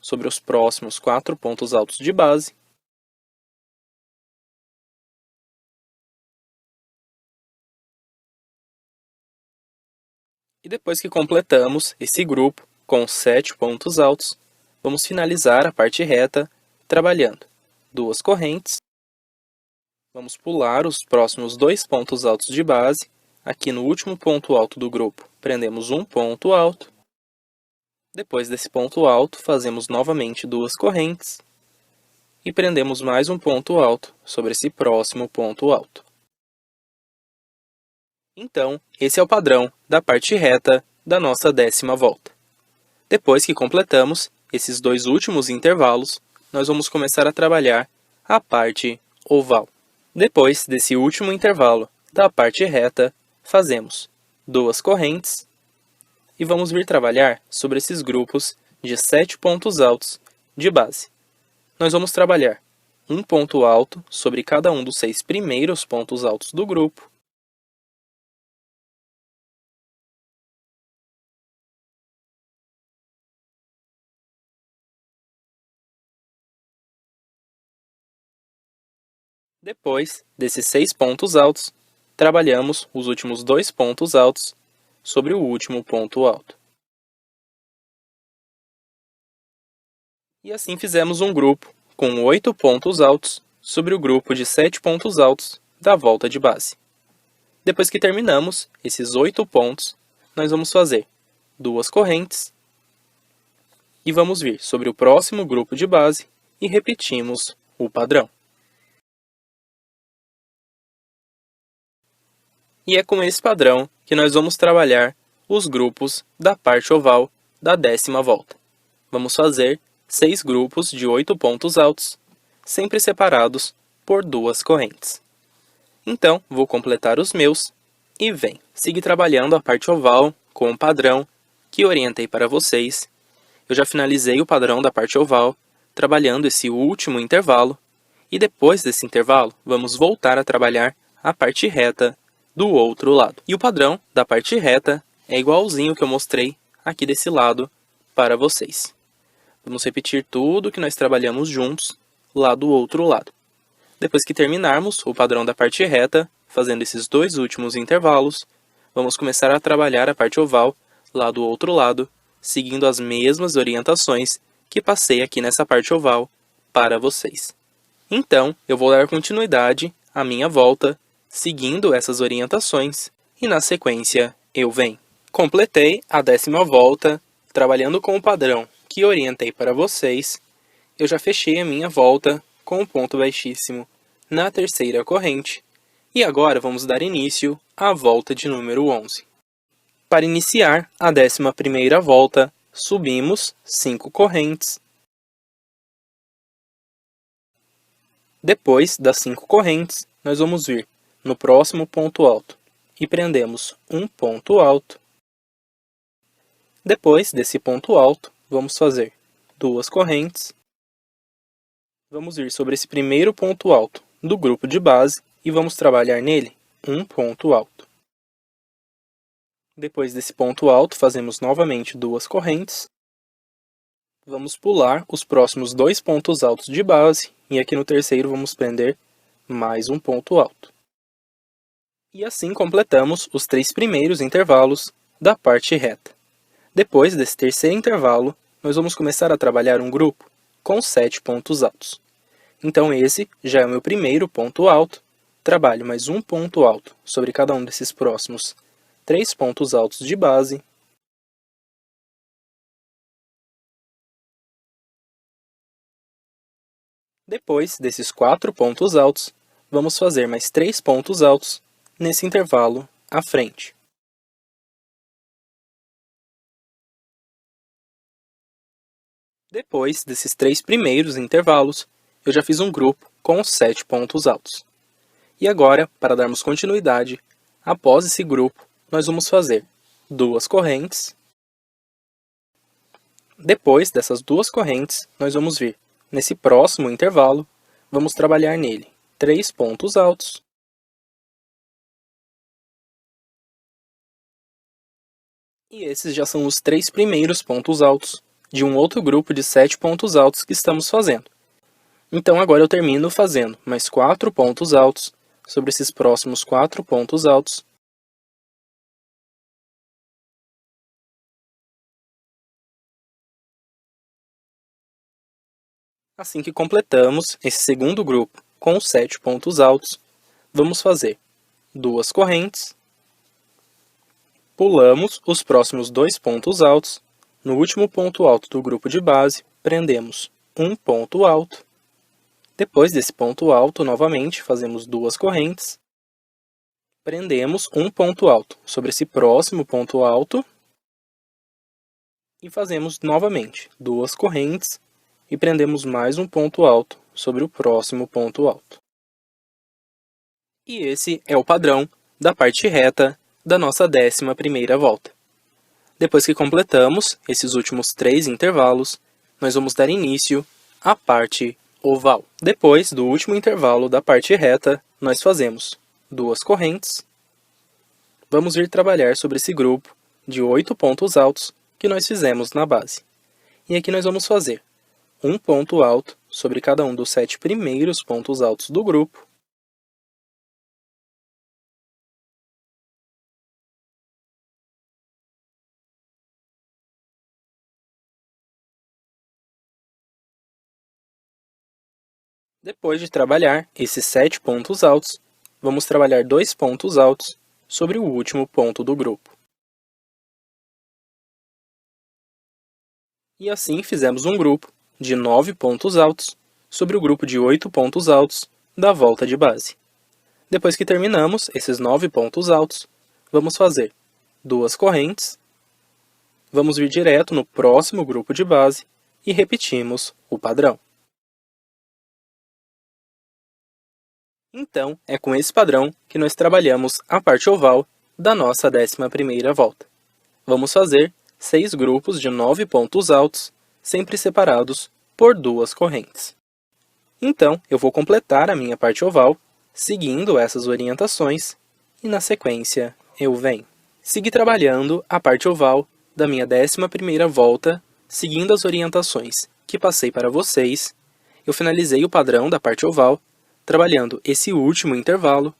sobre os próximos 4 pontos altos de base. E depois que completamos esse grupo com 7 pontos altos, vamos finalizar a parte reta trabalhando 2 correntes. Vamos pular os próximos 2 pontos altos de base. Aqui no último ponto alto do grupo, prendemos um ponto alto. Depois desse ponto alto, fazemos novamente 2 correntes. E prendemos mais um ponto alto sobre esse próximo ponto alto. Então, esse é o padrão da parte reta da nossa 10ª volta. Depois que completamos esses 2 últimos intervalos, nós vamos começar a trabalhar a parte oval. Depois desse último intervalo da parte reta, fazemos 2 correntes e vamos vir trabalhar sobre esses grupos de 7 pontos altos de base. Nós vamos trabalhar um ponto alto sobre cada um dos 6 primeiros pontos altos do grupo. Depois desses 6 pontos altos, trabalhamos os últimos 2 pontos altos sobre o último ponto alto. E assim fizemos um grupo com 8 pontos altos sobre o grupo de 7 pontos altos da volta de base. Depois que terminamos esses 8 pontos, nós vamos fazer 2 correntes e vamos vir sobre o próximo grupo de base e repetimos o padrão. E é com esse padrão que nós vamos trabalhar os grupos da parte oval da 10ª volta. Vamos fazer 6 grupos de 8 pontos altos, sempre separados por 2 correntes. Então, vou completar os meus e vem. Siga trabalhando a parte oval com o padrão que orientei para vocês. Eu já finalizei o padrão da parte oval, trabalhando esse último intervalo, e depois desse intervalo, vamos voltar a trabalhar a parte reta do outro lado. E o padrão da parte reta é igualzinho que eu mostrei aqui desse lado para vocês. Vamos repetir tudo que nós trabalhamos juntos lá do outro lado. Depois que terminarmos o padrão da parte reta, fazendo esses 2 últimos intervalos, vamos começar a trabalhar a parte oval lá do outro lado, seguindo as mesmas orientações que passei aqui nessa parte oval para vocês. Então, eu vou dar continuidade à minha volta, seguindo essas orientações, e na sequência eu venho. Completei a 10ª volta, trabalhando com o padrão que orientei para vocês. Eu já fechei a minha volta com um ponto baixíssimo na 3ª corrente, e agora vamos dar início à volta de número 11. Para iniciar a 11ª volta, subimos 5 correntes. Depois das 5 correntes, nós vamos vir no próximo ponto alto e prendemos um ponto alto. Depois desse ponto alto, vamos fazer 2 correntes. Vamos vir sobre esse primeiro ponto alto do grupo de base e vamos trabalhar nele um ponto alto. Depois desse ponto alto, fazemos novamente 2 correntes. Vamos pular os próximos 2 pontos altos de base e aqui no terceiro vamos prender mais um ponto alto. E assim completamos os 3 primeiros intervalos da parte reta. Depois desse terceiro intervalo, nós vamos começar a trabalhar um grupo com 7 pontos altos. Então esse já é o meu primeiro ponto alto. Trabalho mais um ponto alto sobre cada um desses próximos 3 pontos altos de base. Depois desses 4 pontos altos, vamos fazer mais 3 pontos altos nesse intervalo à frente. Depois desses 3 primeiros intervalos, eu já fiz um grupo com 7 pontos altos. E agora, para darmos continuidade, após esse grupo, nós vamos fazer 2 correntes. Depois dessas 2 correntes, nós vamos vir nesse próximo intervalo, vamos trabalhar nele 3 pontos altos. E esses já são os 3 primeiros pontos altos de um outro grupo de 7 pontos altos que estamos fazendo. Então agora eu termino fazendo mais 4 pontos altos sobre esses próximos 4 pontos altos. Assim que completamos esse segundo grupo com os 7 pontos altos, vamos fazer duas correntes, pulamos os próximos dois pontos altos, no último ponto alto do grupo de base, prendemos um ponto alto, depois desse ponto alto, novamente, fazemos duas correntes, prendemos um ponto alto sobre esse próximo ponto alto, e fazemos novamente duas correntes, e prendemos mais um ponto alto sobre o próximo ponto alto. E esse é o padrão da parte reta da nossa 11ª volta. Depois que completamos esses últimos 3 intervalos, nós vamos dar início à parte oval. Depois do último intervalo da parte reta, nós fazemos duas correntes. Vamos vir trabalhar sobre esse grupo de 8 pontos altos que nós fizemos na base. E aqui nós vamos fazer um ponto alto sobre cada um dos 7 primeiros pontos altos do grupo. Depois de trabalhar esses 7 pontos altos, vamos trabalhar 2 pontos altos sobre o último ponto do grupo. E assim fizemos um grupo de 9 pontos altos sobre o grupo de 8 pontos altos da volta de base. Depois que terminamos esses 9 pontos altos, vamos fazer duas correntes, vamos vir direto no próximo grupo de base e repetimos o padrão. Então, é com esse padrão que nós trabalhamos a parte oval da nossa 11ª volta. Vamos fazer 6 grupos de 9 pontos altos, sempre separados por duas correntes. Então, eu vou completar a minha parte oval, seguindo essas orientações, e na sequência eu venho. Segui trabalhando a parte oval da minha 11ª volta, seguindo as orientações que passei para vocês. Eu finalizei o padrão da parte oval, trabalhando esse último intervalo,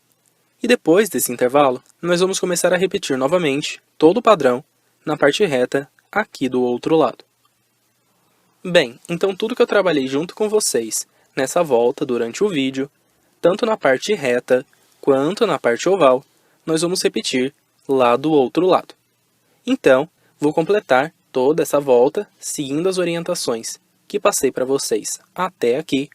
e depois desse intervalo, nós vamos começar a repetir novamente todo o padrão na parte reta aqui do outro lado. Bem, então tudo que eu trabalhei junto com vocês nessa volta durante o vídeo, tanto na parte reta quanto na parte oval, nós vamos repetir lá do outro lado. Então, vou completar toda essa volta seguindo as orientações que passei para vocês até aqui,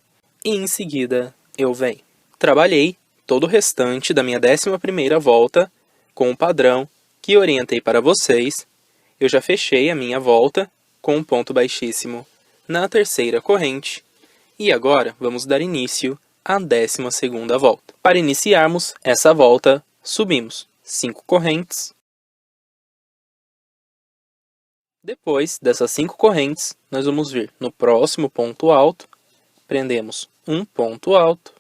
e em seguida eu venho. Trabalhei todo o restante da minha 11ª volta com o padrão que orientei para vocês. Eu já fechei a minha volta com um ponto baixíssimo na terceira corrente. E agora vamos dar início à 12ª volta. Para iniciarmos essa volta, subimos 5 correntes. Depois dessas 5 correntes, nós vamos vir no próximo ponto alto, prendemos um ponto alto.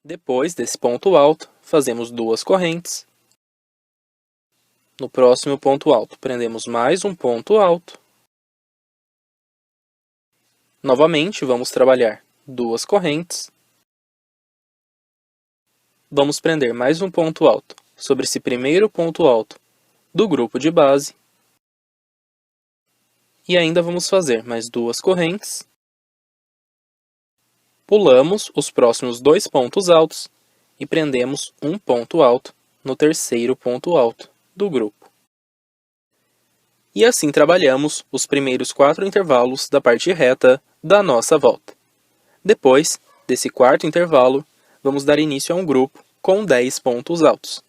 Depois desse ponto alto, fazemos duas correntes. No próximo ponto alto, prendemos mais um ponto alto. Novamente, vamos trabalhar duas correntes. Vamos prender mais um ponto alto sobre esse primeiro ponto alto do grupo de base. E ainda vamos fazer mais duas correntes. Pulamos os próximos 2 pontos altos e prendemos um ponto alto no terceiro ponto alto do grupo. E assim trabalhamos os primeiros 4 intervalos da parte reta da nossa volta. Depois desse quarto intervalo, vamos dar início a um grupo com 10 pontos altos.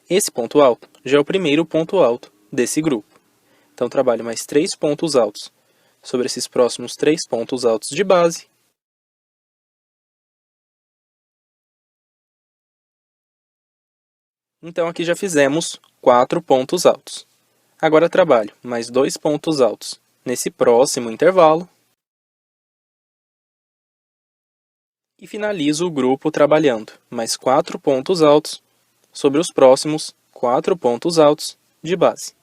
Esse ponto alto já é o primeiro ponto alto desse grupo. Então, trabalho mais 3 pontos altos sobre esses próximos 3 pontos altos de base. Então, aqui já fizemos 4 pontos altos. Agora, trabalho mais 2 pontos altos nesse próximo intervalo. E finalizo o grupo trabalhando mais 4 pontos altos sobre os próximos 4 pontos altos de base.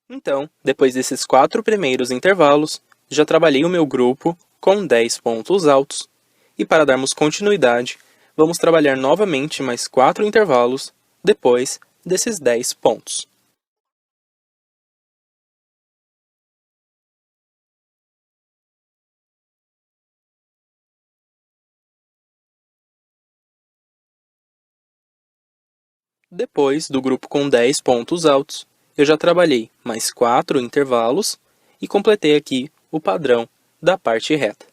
Então, depois desses 4 primeiros intervalos, já trabalhei o meu grupo com 10 pontos altos, e para darmos continuidade, vamos trabalhar novamente mais 4 intervalos depois desses 10 pontos. Depois do grupo com 10 pontos altos, eu já trabalhei mais 4 intervalos e completei aqui o padrão da parte reta.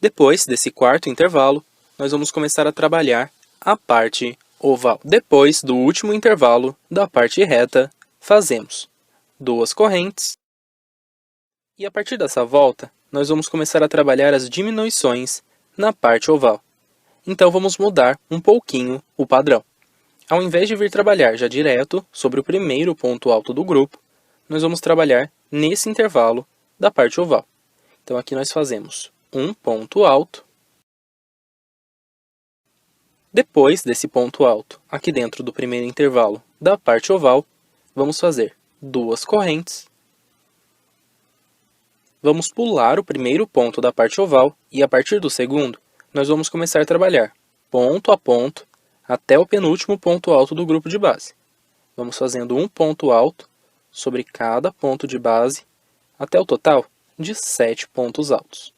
Depois desse quarto intervalo, nós vamos começar a trabalhar a parte oval. Depois do último intervalo da parte reta, fazemos 2 correntes. E a partir dessa volta, nós vamos começar a trabalhar as diminuições na parte oval. Então, vamos mudar um pouquinho o padrão. Ao invés de vir trabalhar já direto sobre o primeiro ponto alto do grupo, nós vamos trabalhar nesse intervalo da parte oval. Então, aqui nós fazemos um ponto alto. Depois desse ponto alto, aqui dentro do primeiro intervalo da parte oval, vamos fazer 2 correntes. Vamos pular o primeiro ponto da parte oval e, a partir do segundo, nós vamos começar a trabalhar ponto a ponto até o penúltimo ponto alto do grupo de base. Vamos fazendo um ponto alto sobre cada ponto de base até o total de 7 pontos altos.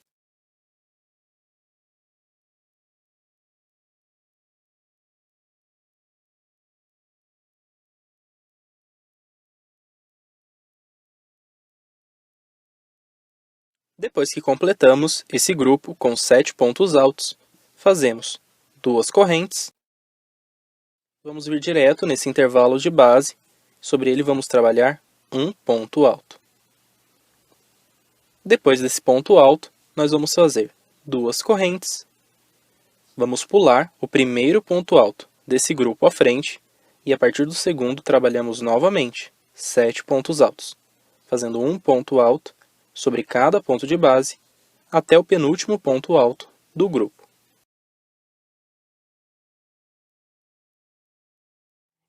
Depois que completamos esse grupo com 7 pontos altos, fazemos 2 correntes. Vamos vir direto nesse intervalo de base, sobre ele vamos trabalhar um ponto alto. Depois desse ponto alto, nós vamos fazer 2 correntes. Vamos pular o primeiro ponto alto desse grupo à frente, e a partir do segundo trabalhamos novamente 7 pontos altos, fazendo um ponto alto sobre cada ponto de base, até o penúltimo ponto alto do grupo.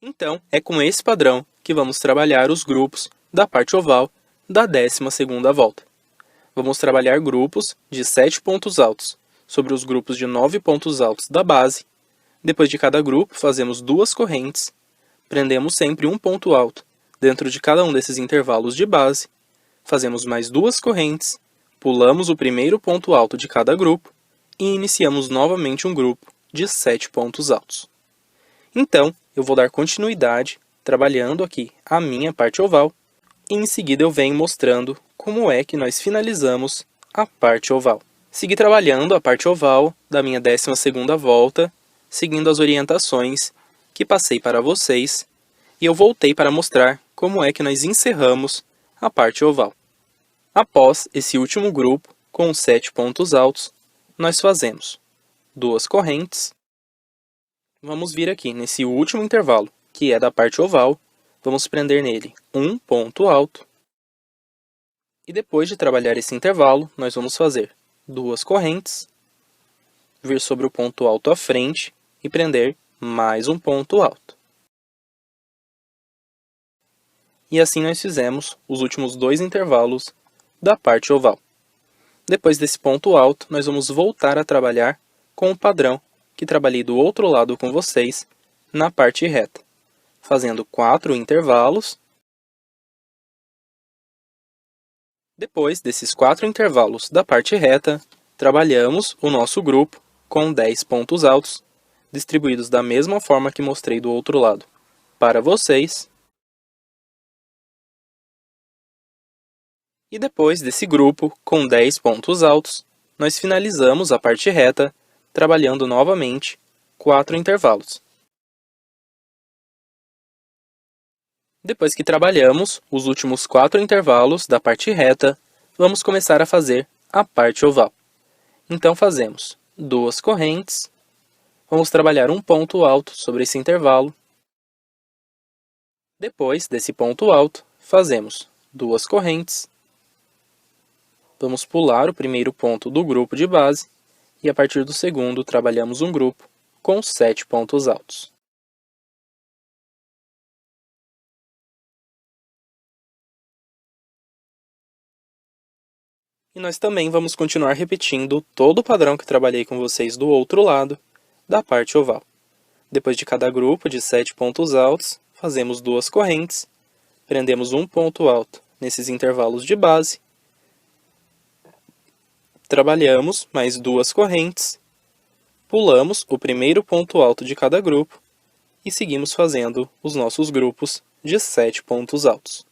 Então, é com esse padrão que vamos trabalhar os grupos da parte oval da 12ª volta. Vamos trabalhar grupos de 7 pontos altos sobre os grupos de 9 pontos altos da base. Depois de cada grupo, fazemos 2 correntes, prendemos sempre um ponto alto dentro de cada um desses intervalos de base, fazemos mais 2 correntes, pulamos o primeiro ponto alto de cada grupo e iniciamos novamente um grupo de 7 pontos altos. Então, eu vou dar continuidade trabalhando aqui a minha parte oval e em seguida eu venho mostrando como é que nós finalizamos a parte oval. Segui trabalhando a parte oval da minha 12ª volta, seguindo as orientações que passei para vocês, e eu voltei para mostrar como é que nós encerramos a parte oval. Após esse último grupo, com 7 pontos altos, nós fazemos 2 correntes. Vamos vir aqui nesse último intervalo, que é da parte oval, vamos prender nele um ponto alto. E depois de trabalhar esse intervalo, nós vamos fazer 2 correntes, vir sobre o ponto alto à frente e prender mais um ponto alto. E assim nós fizemos os últimos 2 intervalos da parte oval. Depois desse ponto alto, nós vamos voltar a trabalhar com o padrão que trabalhei do outro lado com vocês na parte reta, fazendo 4 intervalos. Depois desses 4 intervalos da parte reta, trabalhamos o nosso grupo com 10 pontos altos, distribuídos da mesma forma que mostrei do outro lado para vocês. E depois desse grupo com 10 pontos altos, nós finalizamos a parte reta trabalhando novamente 4 intervalos. Depois que trabalhamos os últimos 4 intervalos da parte reta, vamos começar a fazer a parte oval. Então, fazemos 2 correntes, vamos trabalhar um ponto alto sobre esse intervalo. Depois desse ponto alto, fazemos 2 correntes, vamos pular o primeiro ponto do grupo de base e, a partir do segundo, trabalhamos um grupo com 7 pontos altos. E nós também vamos continuar repetindo todo o padrão que trabalhei com vocês do outro lado da parte oval. Depois de cada grupo de 7 pontos altos, fazemos 2 correntes, prendemos um ponto alto nesses intervalos de base, trabalhamos mais 2 correntes, pulamos o primeiro ponto alto de cada grupo e seguimos fazendo os nossos grupos de 7 pontos altos.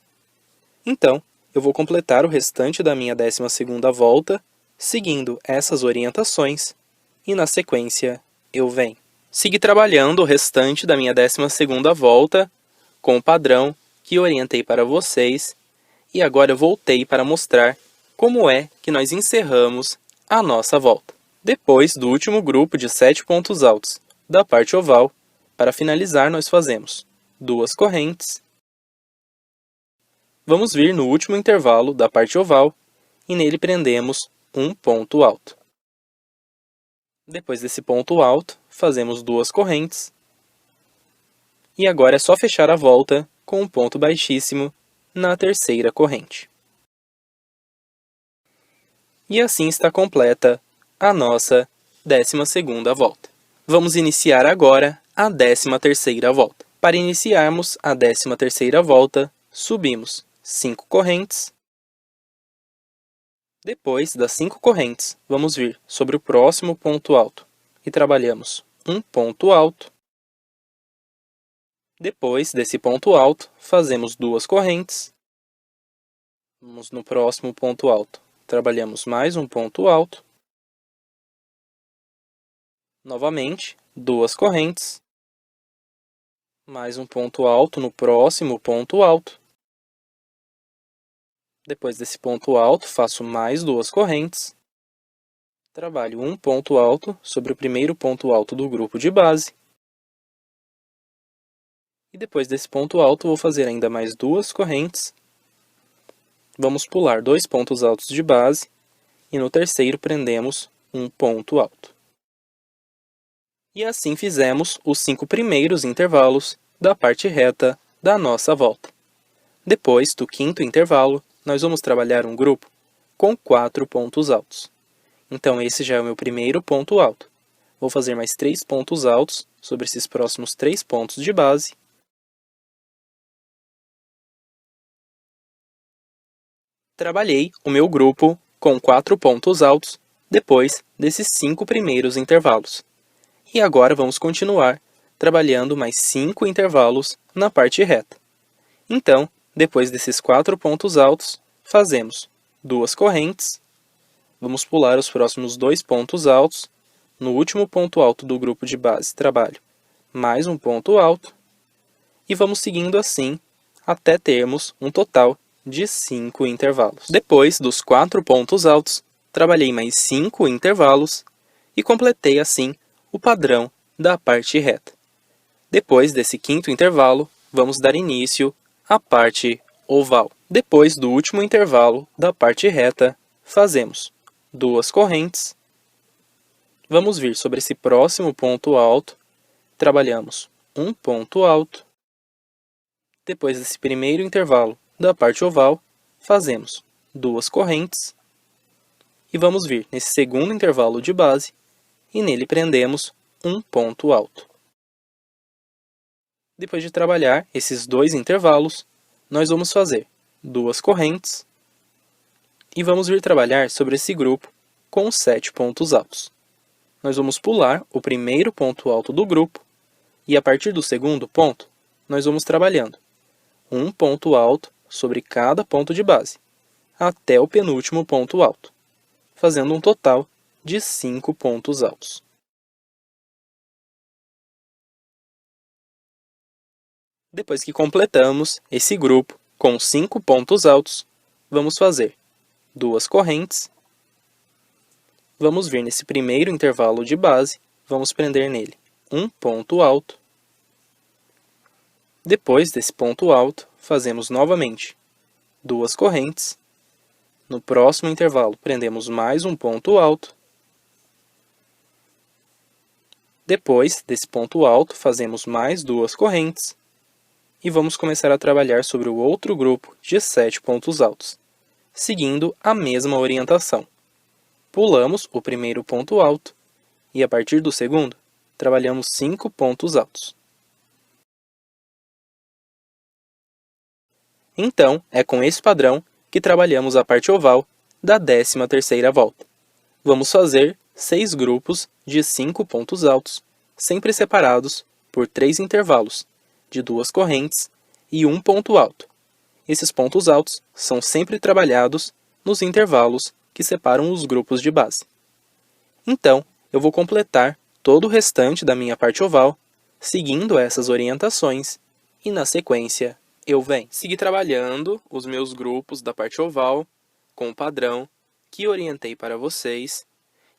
Então, eu vou completar o restante da minha 12ª volta, seguindo essas orientações, e na sequência eu venho. Segui trabalhando o restante da minha 12ª volta com o padrão que orientei para vocês, e agora eu voltei para mostrar como é que nós encerramos a nossa volta. Depois do último grupo de 7 pontos altos da parte oval, para finalizar nós fazemos 2 correntes. Vamos vir no último intervalo da parte oval e nele prendemos um ponto alto. Depois desse ponto alto, fazemos 2 correntes. E agora é só fechar a volta com um ponto baixíssimo na terceira corrente. E assim está completa a nossa 12ª volta. Vamos iniciar agora a 13ª volta. Para iniciarmos a 13ª volta, subimos 5 correntes. Depois das 5 correntes, vamos vir sobre o próximo ponto alto e trabalhamos um ponto alto. Depois desse ponto alto, fazemos 2 correntes. Vamos no próximo ponto alto, trabalhamos mais um ponto alto. Novamente, 2 correntes. Mais um ponto alto no próximo ponto alto. Depois desse ponto alto, faço mais 2 correntes. Trabalho um ponto alto sobre o primeiro ponto alto do grupo de base. E depois desse ponto alto, vou fazer ainda mais 2 correntes. Vamos pular 2 pontos altos de base. E no terceiro, prendemos um ponto alto. E assim fizemos os 5 primeiros intervalos da parte reta da nossa volta. Depois do 5º intervalo, nós vamos trabalhar um grupo com 4 pontos altos. Então, esse já é o meu primeiro ponto alto. Vou fazer mais 3 pontos altos sobre esses próximos 3 pontos de base. Trabalhei o meu grupo com 4 pontos altos depois desses 5 primeiros intervalos. E agora vamos continuar trabalhando mais 5 intervalos na parte reta. Então, depois desses 4 pontos altos, fazemos 2 correntes. Vamos pular os próximos 2 pontos altos. No último ponto alto do grupo de base, trabalho mais um ponto alto. E vamos seguindo assim até termos um total de 5 intervalos. Depois dos 4 pontos altos, trabalhei mais 5 intervalos e completei assim o padrão da parte reta. Depois desse 5º intervalo, vamos dar início à parte oval. Depois do último intervalo da parte reta, fazemos 2 correntes. Vamos vir sobre esse próximo ponto alto, trabalhamos um ponto alto. Depois desse primeiro intervalo da parte oval, fazemos 2 correntes. E vamos vir nesse segundo intervalo de base, e nele prendemos um ponto alto. Depois de trabalhar esses 2 intervalos, nós vamos fazer 2 correntes e vamos vir trabalhar sobre esse grupo com 7 pontos altos. Nós vamos pular o primeiro ponto alto do grupo e a partir do segundo ponto, nós vamos trabalhando um ponto alto sobre cada ponto de base, até o penúltimo ponto alto, fazendo um total de 5 pontos altos. Depois que completamos esse grupo com 5 pontos altos, vamos fazer 2 correntes. Vamos vir nesse primeiro intervalo de base, vamos prender nele um ponto alto. Depois desse ponto alto, fazemos novamente 2 correntes. No próximo intervalo, prendemos mais um ponto alto. Depois desse ponto alto, fazemos mais 2 correntes. E vamos começar a trabalhar sobre o outro grupo de 7 pontos altos, seguindo a mesma orientação. Pulamos o primeiro ponto alto e, a partir do segundo, trabalhamos 5 pontos altos. Então, é com esse padrão que trabalhamos a parte oval da 13ª volta. Vamos fazer 6 grupos de 5 pontos altos, sempre separados por 3 intervalos, de 2 correntes e um ponto alto. Esses pontos altos são sempre trabalhados nos intervalos que separam os grupos de base. Então, eu vou completar todo o restante da minha parte oval, seguindo essas orientações, e na sequência eu venho seguir trabalhando os meus grupos da parte oval com o padrão que orientei para vocês,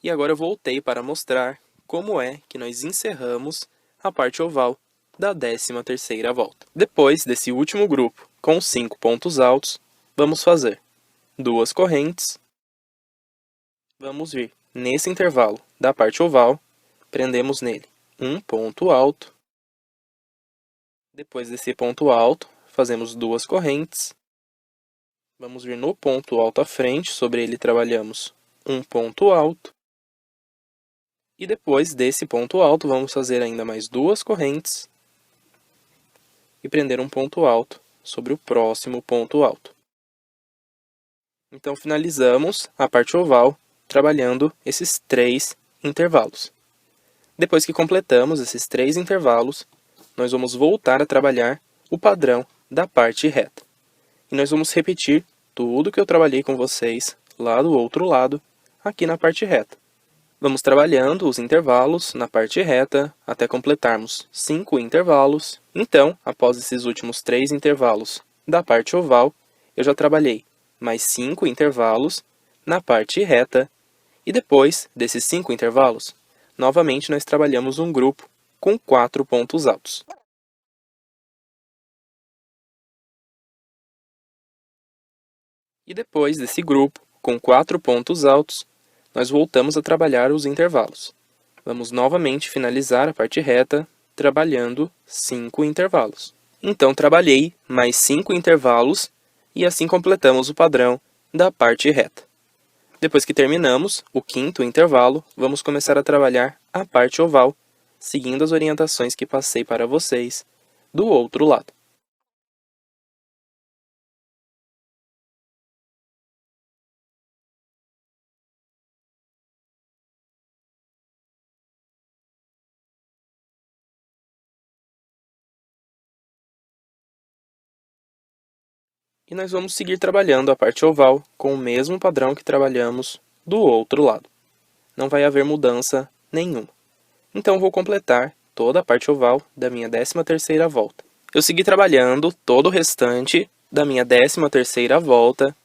e agora eu voltei para mostrar como é que nós encerramos a parte oval da 13ª volta. Depois desse último grupo com 5 pontos altos, vamos fazer 2 correntes, vamos vir nesse intervalo da parte oval, prendemos nele um ponto alto, depois desse ponto alto, fazemos 2 correntes, vamos vir no ponto alto à frente, sobre ele trabalhamos um ponto alto, e depois desse ponto alto vamos fazer ainda mais 2 correntes e prender um ponto alto sobre o próximo ponto alto. Então finalizamos a parte oval trabalhando esses 3 intervalos. Depois que completamos esses 3 intervalos, nós vamos voltar a trabalhar o padrão da parte reta. E nós vamos repetir tudo que eu trabalhei com vocês lá do outro lado, aqui na parte reta. Vamos trabalhando os intervalos na parte reta até completarmos 5 intervalos. Então, após esses últimos 3 intervalos da parte oval, eu já trabalhei mais 5 intervalos na parte reta. E depois desses 5 intervalos, novamente nós trabalhamos um grupo com 4 pontos altos. E depois desse grupo com 4 pontos altos, nós voltamos a trabalhar os intervalos. Vamos novamente finalizar a parte reta, trabalhando 5 intervalos. Então, trabalhei mais 5 intervalos e assim completamos o padrão da parte reta. Depois que terminamos o 5º intervalo, vamos começar a trabalhar a parte oval, seguindo as orientações que passei para vocês do outro lado. E nós vamos seguir trabalhando a parte oval com o mesmo padrão que trabalhamos do outro lado. Não vai haver mudança nenhuma. Então, vou completar toda a parte oval da minha 13ª volta. Eu segui trabalhando todo o restante da minha 13ª volta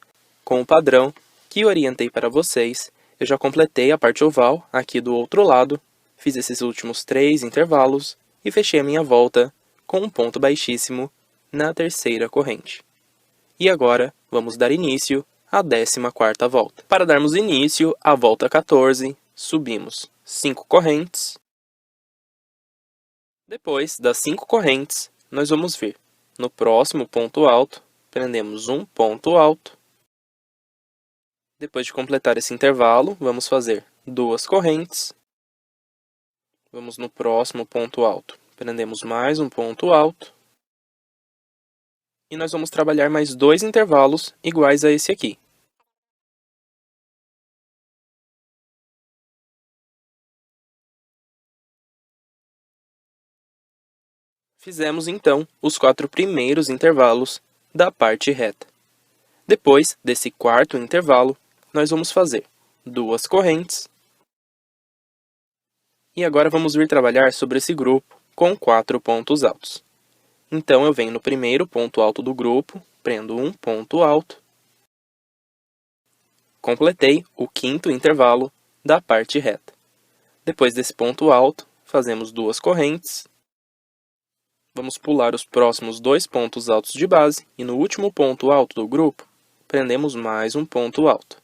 com o padrão que orientei para vocês. Eu já completei a parte oval aqui do outro lado, fiz esses últimos 3 intervalos e fechei a minha volta com um ponto baixíssimo na 3ª corrente. E agora, vamos dar início à 14ª volta. Para darmos início à volta 14, subimos 5 correntes. Depois das 5 correntes, nós vamos vir no próximo ponto alto, prendemos um ponto alto. Depois de completar esse intervalo, vamos fazer 2 correntes. Vamos no próximo ponto alto, prendemos mais um ponto alto. E nós vamos trabalhar mais 2 intervalos iguais a esse aqui. Fizemos então os 4 primeiros intervalos da parte reta. Depois desse 4º intervalo, nós vamos fazer 2 correntes. E agora vamos vir trabalhar sobre esse grupo com 4 pontos altos. Então, eu venho no primeiro ponto alto do grupo, prendo um ponto alto. Completei o 5º intervalo da parte reta. Depois desse ponto alto, fazemos 2 correntes. Vamos pular os próximos 2 pontos altos de base e no último ponto alto do grupo, prendemos mais um ponto alto.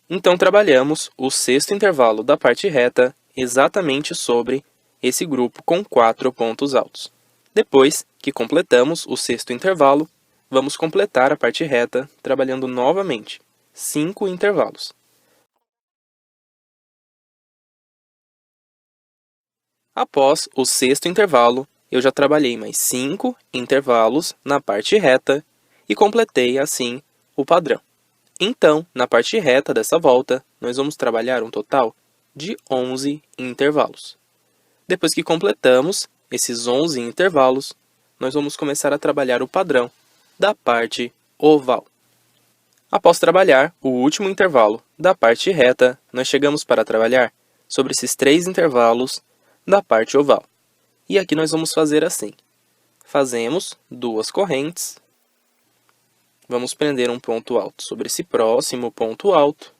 Então, trabalhamos o 6º intervalo da parte reta exatamente sobre esse grupo com 4 pontos altos. Depois que completamos o 6º intervalo, vamos completar a parte reta trabalhando novamente 5 intervalos. Após o 6º intervalo, eu já trabalhei mais 5 intervalos na parte reta e completei assim o padrão. Então, na parte reta dessa volta, nós vamos trabalhar um total de 11 intervalos. Depois que completamos esses 11 intervalos, nós vamos começar a trabalhar o padrão da parte oval. Após trabalhar o último intervalo da parte reta, nós chegamos para trabalhar sobre esses 3 intervalos da parte oval. E aqui nós vamos fazer assim. Fazemos 2 correntes. Vamos prender um ponto alto sobre esse próximo ponto alto.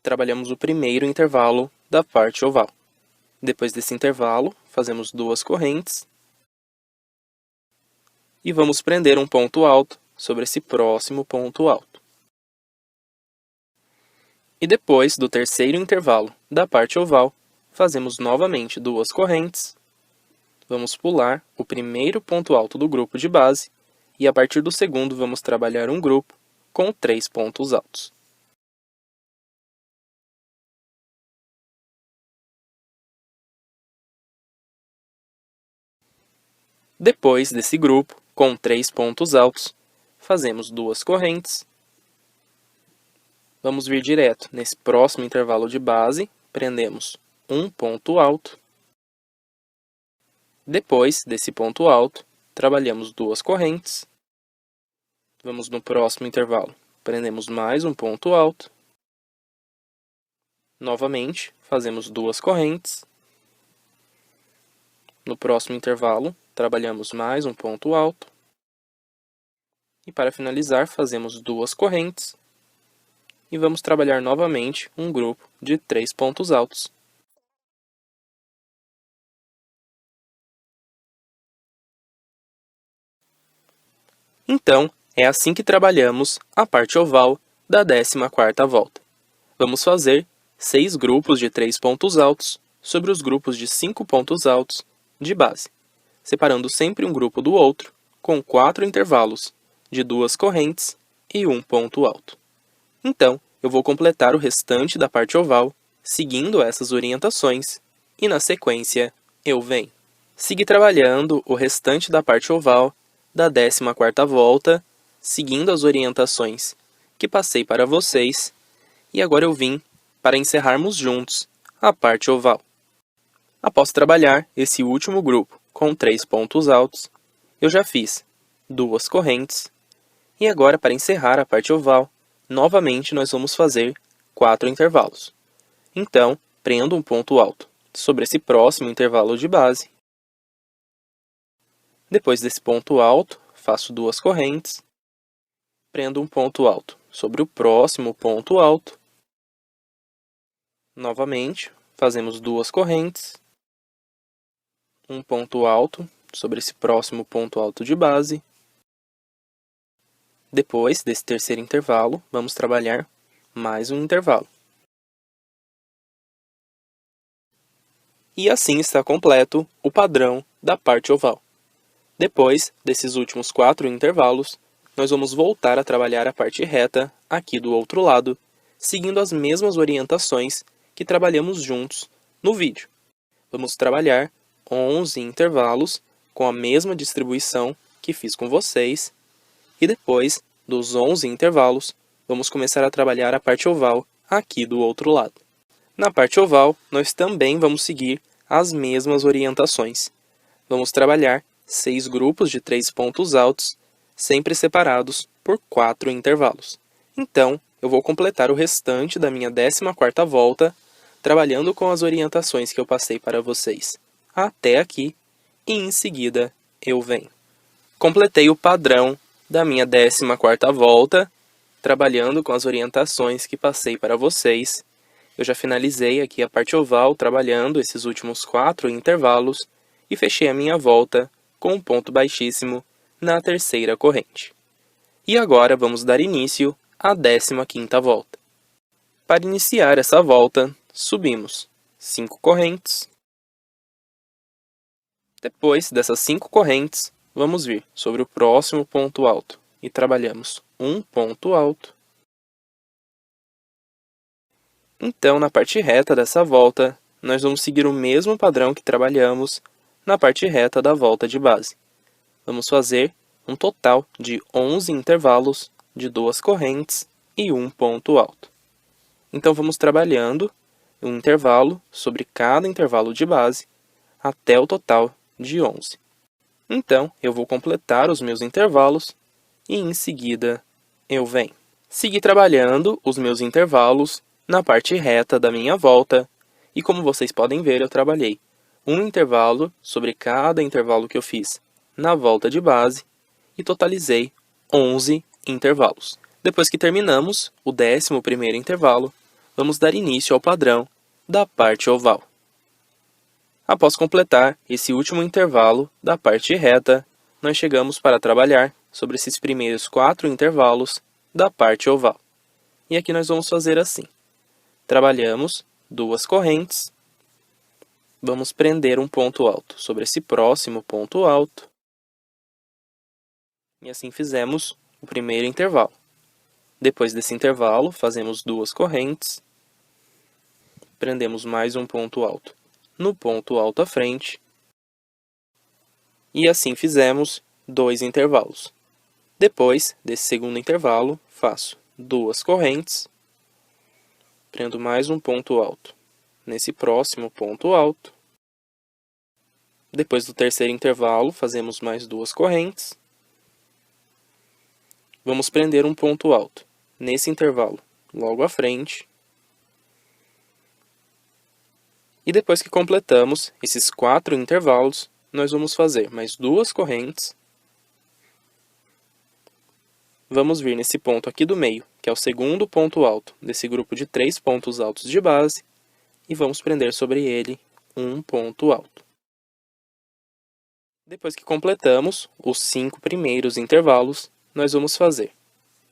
Trabalhamos o primeiro intervalo da parte oval. Depois desse intervalo, fazemos 2 correntes. E vamos prender um ponto alto sobre esse próximo ponto alto. E depois do terceiro intervalo da parte oval, fazemos novamente 2 correntes. Vamos pular o primeiro ponto alto do grupo de base e a partir do segundo vamos trabalhar um grupo com 3 pontos altos. Depois desse grupo com 3 pontos altos, fazemos 2 correntes. Vamos vir direto nesse próximo intervalo de base, prendemos um ponto alto. Depois desse ponto alto, trabalhamos 2 correntes. Vamos no próximo intervalo, prendemos mais um ponto alto. Novamente, fazemos 2 correntes. No próximo intervalo, trabalhamos mais um ponto alto. E para finalizar, fazemos 2 correntes. E vamos trabalhar novamente um grupo de 3 pontos altos. Então, é assim que trabalhamos a parte oval da 14ª volta. Vamos fazer 6 grupos de 3 pontos altos sobre os grupos de 5 pontos altos de base, separando sempre um grupo do outro com 4 intervalos de 2 correntes e um ponto alto. Então, eu vou completar o restante da parte oval seguindo essas orientações e, na sequência, eu venho. Segui trabalhando o restante da parte oval da 14ª volta, seguindo as orientações que passei para vocês, e agora eu vim para encerrarmos juntos a parte oval. Após trabalhar esse último grupo com 3 pontos altos, eu já fiz 2 correntes, e agora para encerrar a parte oval, novamente nós vamos fazer 4 intervalos. Então, prendo um ponto alto sobre esse próximo intervalo de base. Depois desse ponto alto, faço 2 correntes. Prendo um ponto alto sobre o próximo ponto alto. Novamente, fazemos 2 correntes. Um ponto alto sobre esse próximo ponto alto de base. Depois desse terceiro intervalo, vamos trabalhar mais um intervalo. E assim está completo o padrão da parte oval. Depois desses últimos 4 intervalos, nós vamos voltar a trabalhar a parte reta aqui do outro lado, seguindo as mesmas orientações que trabalhamos juntos no vídeo. Vamos trabalhar 11 intervalos com a mesma distribuição que fiz com vocês, e depois dos 11 intervalos, vamos começar a trabalhar a parte oval aqui do outro lado. Na parte oval, nós também vamos seguir as mesmas orientações. Vamos trabalhar 6 grupos de 3 pontos altos, sempre separados por 4 intervalos. Então, eu vou completar o restante da minha 14ª volta, trabalhando com as orientações que eu passei para vocês até aqui, e em seguida eu venho. Completei o padrão da minha 14ª volta, trabalhando com as orientações que passei para vocês. Eu já finalizei aqui a parte oval, trabalhando esses últimos 4 intervalos, e fechei a minha volta com um ponto baixíssimo na terceira corrente. E agora vamos dar início à 15ª volta. Para iniciar essa volta, subimos 5 correntes. Depois dessas 5 correntes, vamos vir sobre o próximo ponto alto e trabalhamos um ponto alto. Então, na parte reta dessa volta, nós vamos seguir o mesmo padrão que trabalhamos na parte reta da volta de base. Vamos fazer um total de 11 intervalos de 2 correntes e um ponto alto. Então, vamos trabalhando um intervalo sobre cada intervalo de base até o total de 11. Então, eu vou completar os meus intervalos e em seguida eu venho. Segui trabalhando os meus intervalos na parte reta da minha volta e como vocês podem ver, eu trabalhei um intervalo sobre cada intervalo que eu fiz na volta de base e totalizei 11 intervalos. Depois que terminamos o 11º intervalo, vamos dar início ao padrão da parte oval. Após completar esse último intervalo da parte reta, nós chegamos para trabalhar sobre esses primeiros 4 intervalos da parte oval. E aqui nós vamos fazer assim. Trabalhamos 2 correntes, vamos prender um ponto alto sobre esse próximo ponto alto, e assim fizemos o primeiro intervalo. Depois desse intervalo, fazemos 2 correntes, prendemos mais um ponto alto no ponto alto à frente, e assim fizemos 2 intervalos. Depois desse segundo intervalo, faço 2 correntes, prendo mais um ponto alto nesse próximo ponto alto. Depois do terceiro intervalo, fazemos mais 2 correntes. Vamos prender um ponto alto nesse intervalo logo à frente. E depois que completamos esses 4 intervalos, nós vamos fazer mais 2 correntes. Vamos vir nesse ponto aqui do meio, que é o segundo ponto alto desse grupo de 3 pontos altos de base, e vamos prender sobre ele um ponto alto. Depois que completamos os 5 primeiros intervalos, nós vamos fazer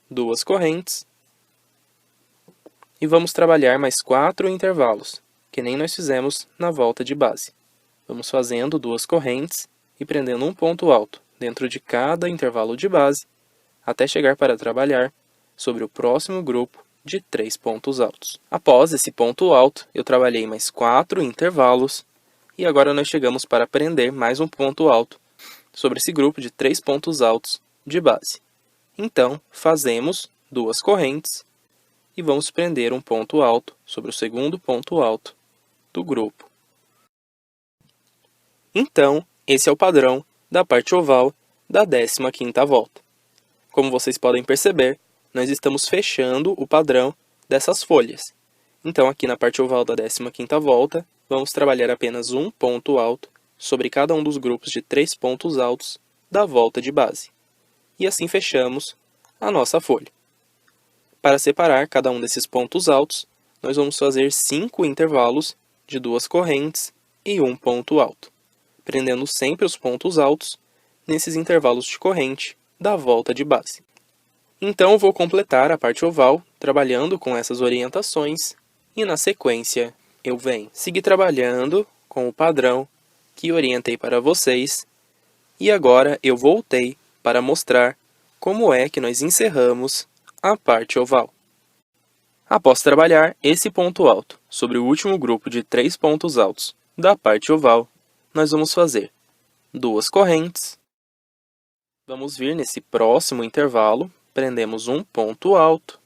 2 correntes e vamos trabalhar mais 4 intervalos, que nem nós fizemos na volta de base. Vamos fazendo 2 correntes e prendendo um ponto alto dentro de cada intervalo de base, até chegar para trabalhar sobre o próximo grupo de 3 pontos altos. Após esse ponto alto, eu trabalhei mais 4 intervalos, e agora nós chegamos para prender mais um ponto alto sobre esse grupo de 3 pontos altos de base. Então, fazemos 2 correntes e vamos prender um ponto alto sobre o segundo ponto alto do grupo. Então, esse é o padrão da parte oval da 15ª volta. Como vocês podem perceber, nós estamos fechando o padrão dessas folhas. Então, aqui na parte oval da 15ª volta, vamos trabalhar apenas um ponto alto sobre cada um dos grupos de 3 pontos altos da volta de base. E assim fechamos a nossa folha. Para separar cada um desses pontos altos, nós vamos fazer 5 intervalos de 2 correntes e um ponto alto, prendendo sempre os pontos altos nesses intervalos de corrente da volta de base. Então, eu vou completar a parte oval trabalhando com essas orientações e, na sequência, eu venho seguir trabalhando com o padrão que orientei para vocês e agora eu voltei para mostrar como é que nós encerramos a parte oval. Após trabalhar esse ponto alto sobre o último grupo de 3 pontos altos da parte oval, nós vamos fazer 2 correntes. Vamos vir nesse próximo intervalo, prendemos um ponto alto.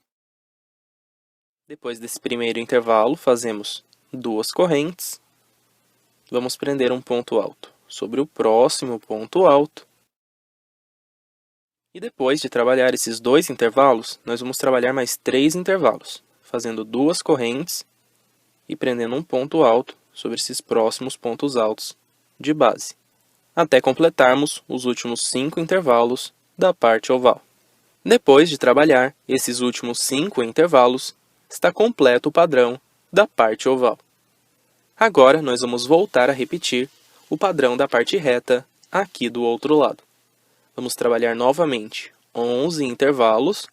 Depois desse primeiro intervalo, fazemos 2 correntes. Vamos prender um ponto alto sobre o próximo ponto alto. E depois de trabalhar esses 2 intervalos, nós vamos trabalhar mais 3 intervalos, fazendo 2 correntes e prendendo um ponto alto sobre esses próximos pontos altos de base, até completarmos os últimos 5 intervalos da parte oval. Depois de trabalhar esses últimos 5 intervalos, está completo o padrão da parte oval. Agora, nós vamos voltar a repetir o padrão da parte reta aqui do outro lado. Vamos trabalhar novamente 11 intervalos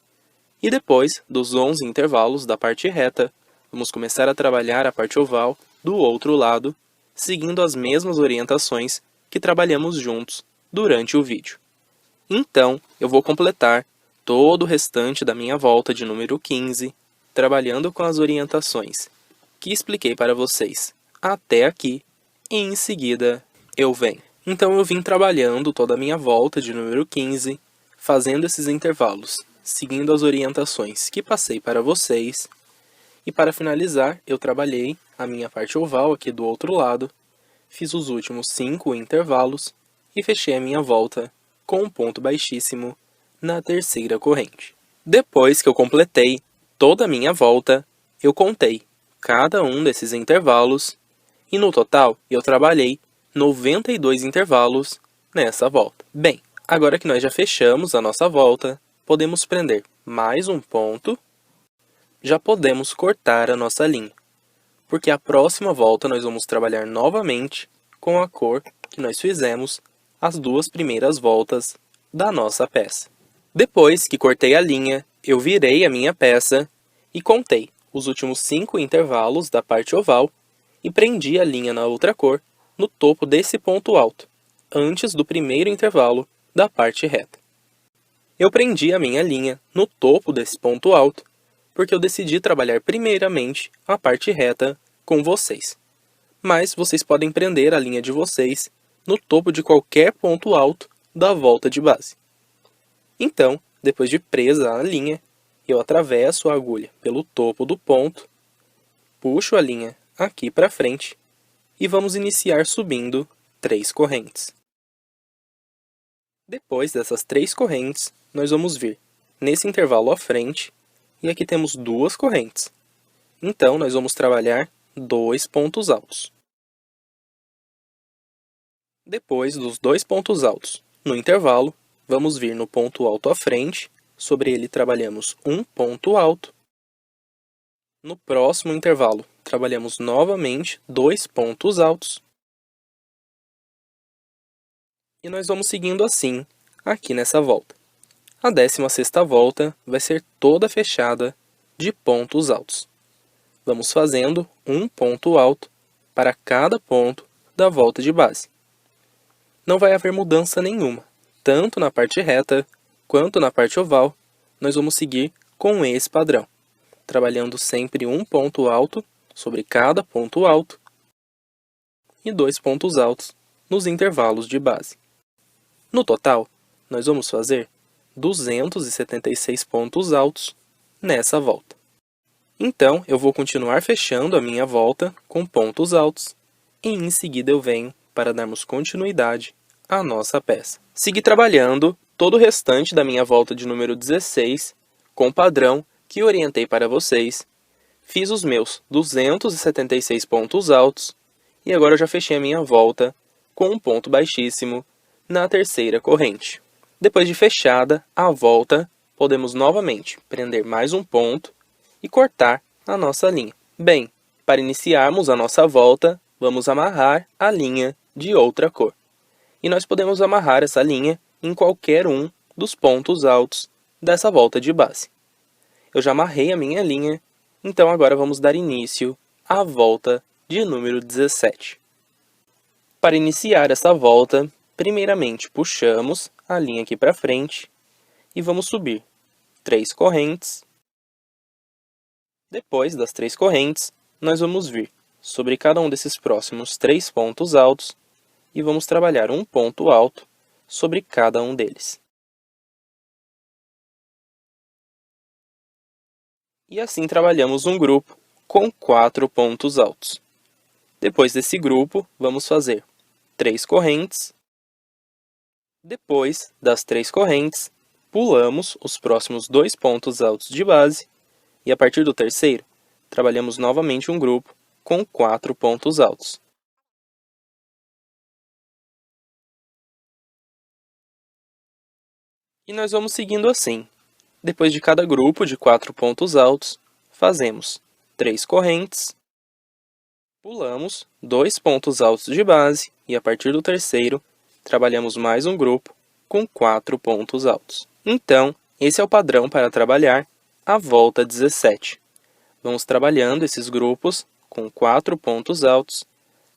e depois dos 11 intervalos da parte reta, vamos começar a trabalhar a parte oval do outro lado, seguindo as mesmas orientações que trabalhamos juntos durante o vídeo. Então, eu vou completar todo o restante da minha volta de número 15, trabalhando com as orientações que expliquei para vocês até aqui, e em seguida eu venho. Então eu vim trabalhando toda a minha volta de número 15, fazendo esses intervalos, seguindo as orientações que passei para vocês, e para finalizar eu trabalhei a minha parte oval aqui do outro lado, fiz os últimos 5 intervalos e fechei a minha volta com um ponto baixíssimo na terceira corrente. Depois que eu completei toda a minha volta, eu contei cada um desses intervalos e no total eu trabalhei 92 intervalos nessa volta. Bem, agora que nós já fechamos a nossa volta, podemos prender mais um ponto, já podemos cortar a nossa linha, porque a próxima volta nós vamos trabalhar novamente com a cor que nós fizemos as 2 primeiras voltas da nossa peça. Depois que cortei a linha, eu virei a minha peça e contei os últimos 5 intervalos da parte oval e prendi a linha na outra cor no topo desse ponto alto, antes do primeiro intervalo da parte reta. Eu prendi a minha linha no topo desse ponto alto porque eu decidi trabalhar primeiramente a parte reta com vocês. Mas vocês podem prender a linha de vocês no topo de qualquer ponto alto da volta de base. Então, depois de presa a linha, eu atravesso a agulha pelo topo do ponto, puxo a linha aqui para frente e vamos iniciar subindo 3 correntes. Depois dessas 3 correntes, nós vamos vir nesse intervalo à frente e aqui temos 2 correntes. Então, nós vamos trabalhar 2 pontos altos. Depois dos 2 pontos altos no intervalo, vamos vir no ponto alto à frente, sobre ele trabalhamos um ponto alto. No próximo intervalo, trabalhamos novamente 2 pontos altos. E nós vamos seguindo assim, aqui nessa volta. A 16ª volta vai ser toda fechada de pontos altos. Vamos fazendo um ponto alto para cada ponto da volta de base. Não vai haver mudança nenhuma, tanto na parte reta quanto na parte oval, nós vamos seguir com esse padrão, trabalhando sempre um ponto alto sobre cada ponto alto e 2 pontos altos nos intervalos de base. No total, nós vamos fazer 276 pontos altos nessa volta. Então, eu vou continuar fechando a minha volta com pontos altos e em seguida eu venho para darmos continuidade à nossa peça. Segui trabalhando todo o restante da minha volta de número 16 com o padrão que orientei para vocês. Fiz os meus 276 pontos altos e agora eu já fechei a minha volta com um ponto baixíssimo na terceira corrente. Depois de fechada a volta, podemos novamente prender mais um ponto e cortar a nossa linha. Bem, para iniciarmos a nossa volta, vamos amarrar a linha de outra cor. E nós podemos amarrar essa linha em qualquer um dos pontos altos dessa volta de base. Eu já amarrei a minha linha, então agora vamos dar início à volta de número 17. Para iniciar essa volta, primeiramente puxamos a linha aqui para frente e vamos subir 3 correntes. Depois das 3 correntes, nós vamos vir sobre cada um desses próximos 3 pontos altos e vamos trabalhar um ponto alto sobre cada um deles. E assim trabalhamos um grupo com 4 pontos altos. Depois desse grupo, vamos fazer 3 correntes. Depois das 3 correntes, pulamos os próximos 2 pontos altos de base e a partir do terceiro, trabalhamos novamente um grupo com 4 pontos altos. E nós vamos seguindo assim. Depois de cada grupo de 4 pontos altos, fazemos 3 correntes, pulamos 2 pontos altos de base e a partir do terceiro, trabalhamos mais um grupo com 4 pontos altos. Então, esse é o padrão para trabalhar a volta 17. Vamos trabalhando esses grupos com 4 pontos altos,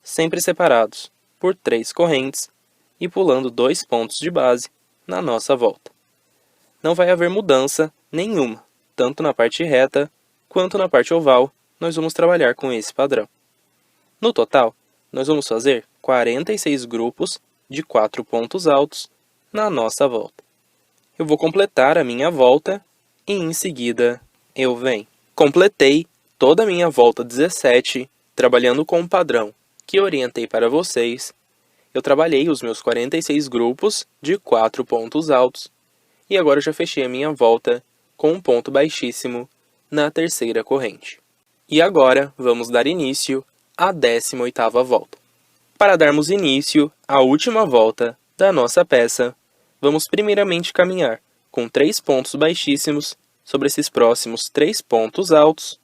sempre separados por 3 correntes e pulando 2 pontos de base na nossa volta. Não vai haver mudança nenhuma, tanto na parte reta quanto na parte oval, nós vamos trabalhar com esse padrão. No total, nós vamos fazer 46 grupos de 4 pontos altos na nossa volta. Eu vou completar a minha volta e em seguida eu venho. Completei toda a minha volta 17 trabalhando com um padrão que orientei para vocês, eu trabalhei os meus 46 grupos de 4 pontos altos e agora eu já fechei a minha volta com um ponto baixíssimo na terceira corrente. E agora vamos dar início à 18ª volta. Para darmos início à última volta da nossa peça, vamos primeiramente caminhar com 3 pontos baixíssimos sobre esses próximos 3 pontos altos.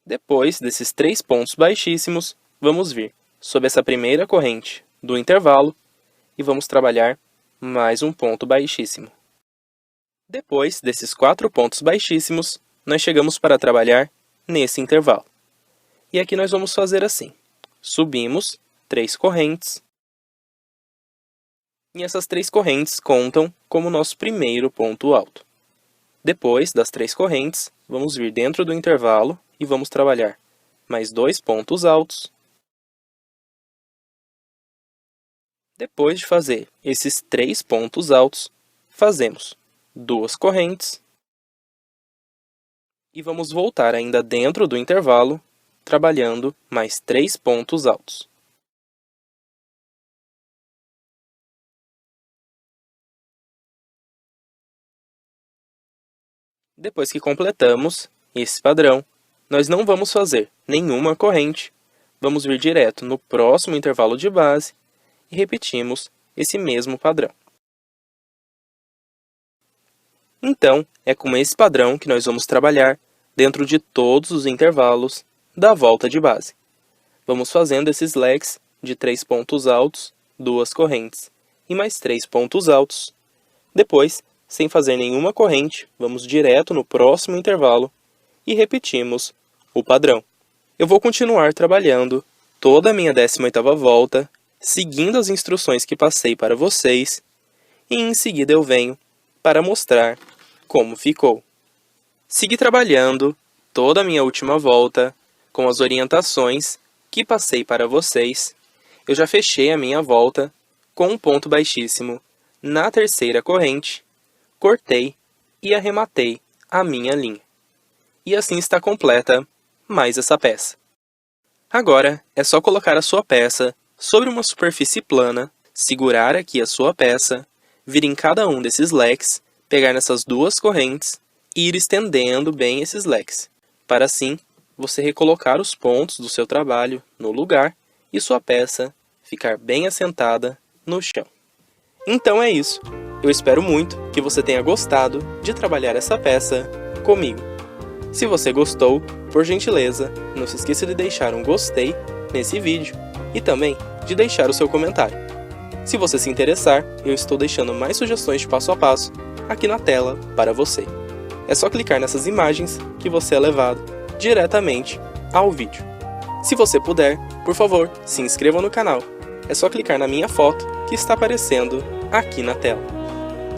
Depois desses 3 pontos baixíssimos, vamos vir sobre essa primeira corrente do intervalo e vamos trabalhar mais um ponto baixíssimo. Depois desses 4 pontos baixíssimos, nós chegamos para trabalhar nesse intervalo. E aqui nós vamos fazer assim. Subimos 3 correntes. E essas 3 correntes contam como nosso primeiro ponto alto. Depois das 3 correntes, vamos vir dentro do intervalo e vamos trabalhar mais 2 pontos altos. Depois de fazer esses 3 pontos altos, fazemos 2 correntes. E vamos voltar ainda dentro do intervalo, trabalhando mais 3 pontos altos. Depois que completamos esse padrão, nós não vamos fazer nenhuma corrente, vamos vir direto no próximo intervalo de base e repetimos esse mesmo padrão. Então, é com esse padrão que nós vamos trabalhar dentro de todos os intervalos da volta de base. Vamos fazendo esses leques de 3 pontos altos, 2 correntes e mais 3 pontos altos. Depois, sem fazer nenhuma corrente, vamos direto no próximo intervalo e repetimos o padrão. Eu vou continuar trabalhando toda a minha 18ª volta, seguindo as instruções que passei para vocês, e em seguida eu venho para mostrar como ficou. Segui trabalhando toda a minha última volta com as orientações que passei para vocês. Eu já fechei a minha volta com um ponto baixíssimo na terceira corrente, cortei e arrematei a minha linha. E assim está completa mais essa peça. Agora é só colocar a sua peça sobre uma superfície plana, segurar aqui a sua peça, vir em cada um desses leques, pegar nessas 2 correntes e ir estendendo bem esses leques, para assim você recolocar os pontos do seu trabalho no lugar e sua peça ficar bem assentada no chão. Então é isso. Eu espero muito que você tenha gostado de trabalhar essa peça comigo. Se você gostou, por gentileza, não se esqueça de deixar um gostei nesse vídeo e também de deixar o seu comentário. Se você se interessar, eu estou deixando mais sugestões de passo a passo aqui na tela para você. É só clicar nessas imagens que você é levado diretamente ao vídeo. Se você puder, por favor, se inscreva no canal. É só clicar na minha foto que está aparecendo aqui na tela.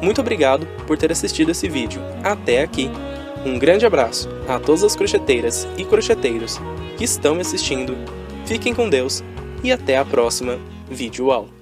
Muito obrigado por ter assistido esse vídeo até aqui. Um grande abraço a todas as crocheteiras e crocheteiros que estão me assistindo. Fiquem com Deus e até a próxima videoaula.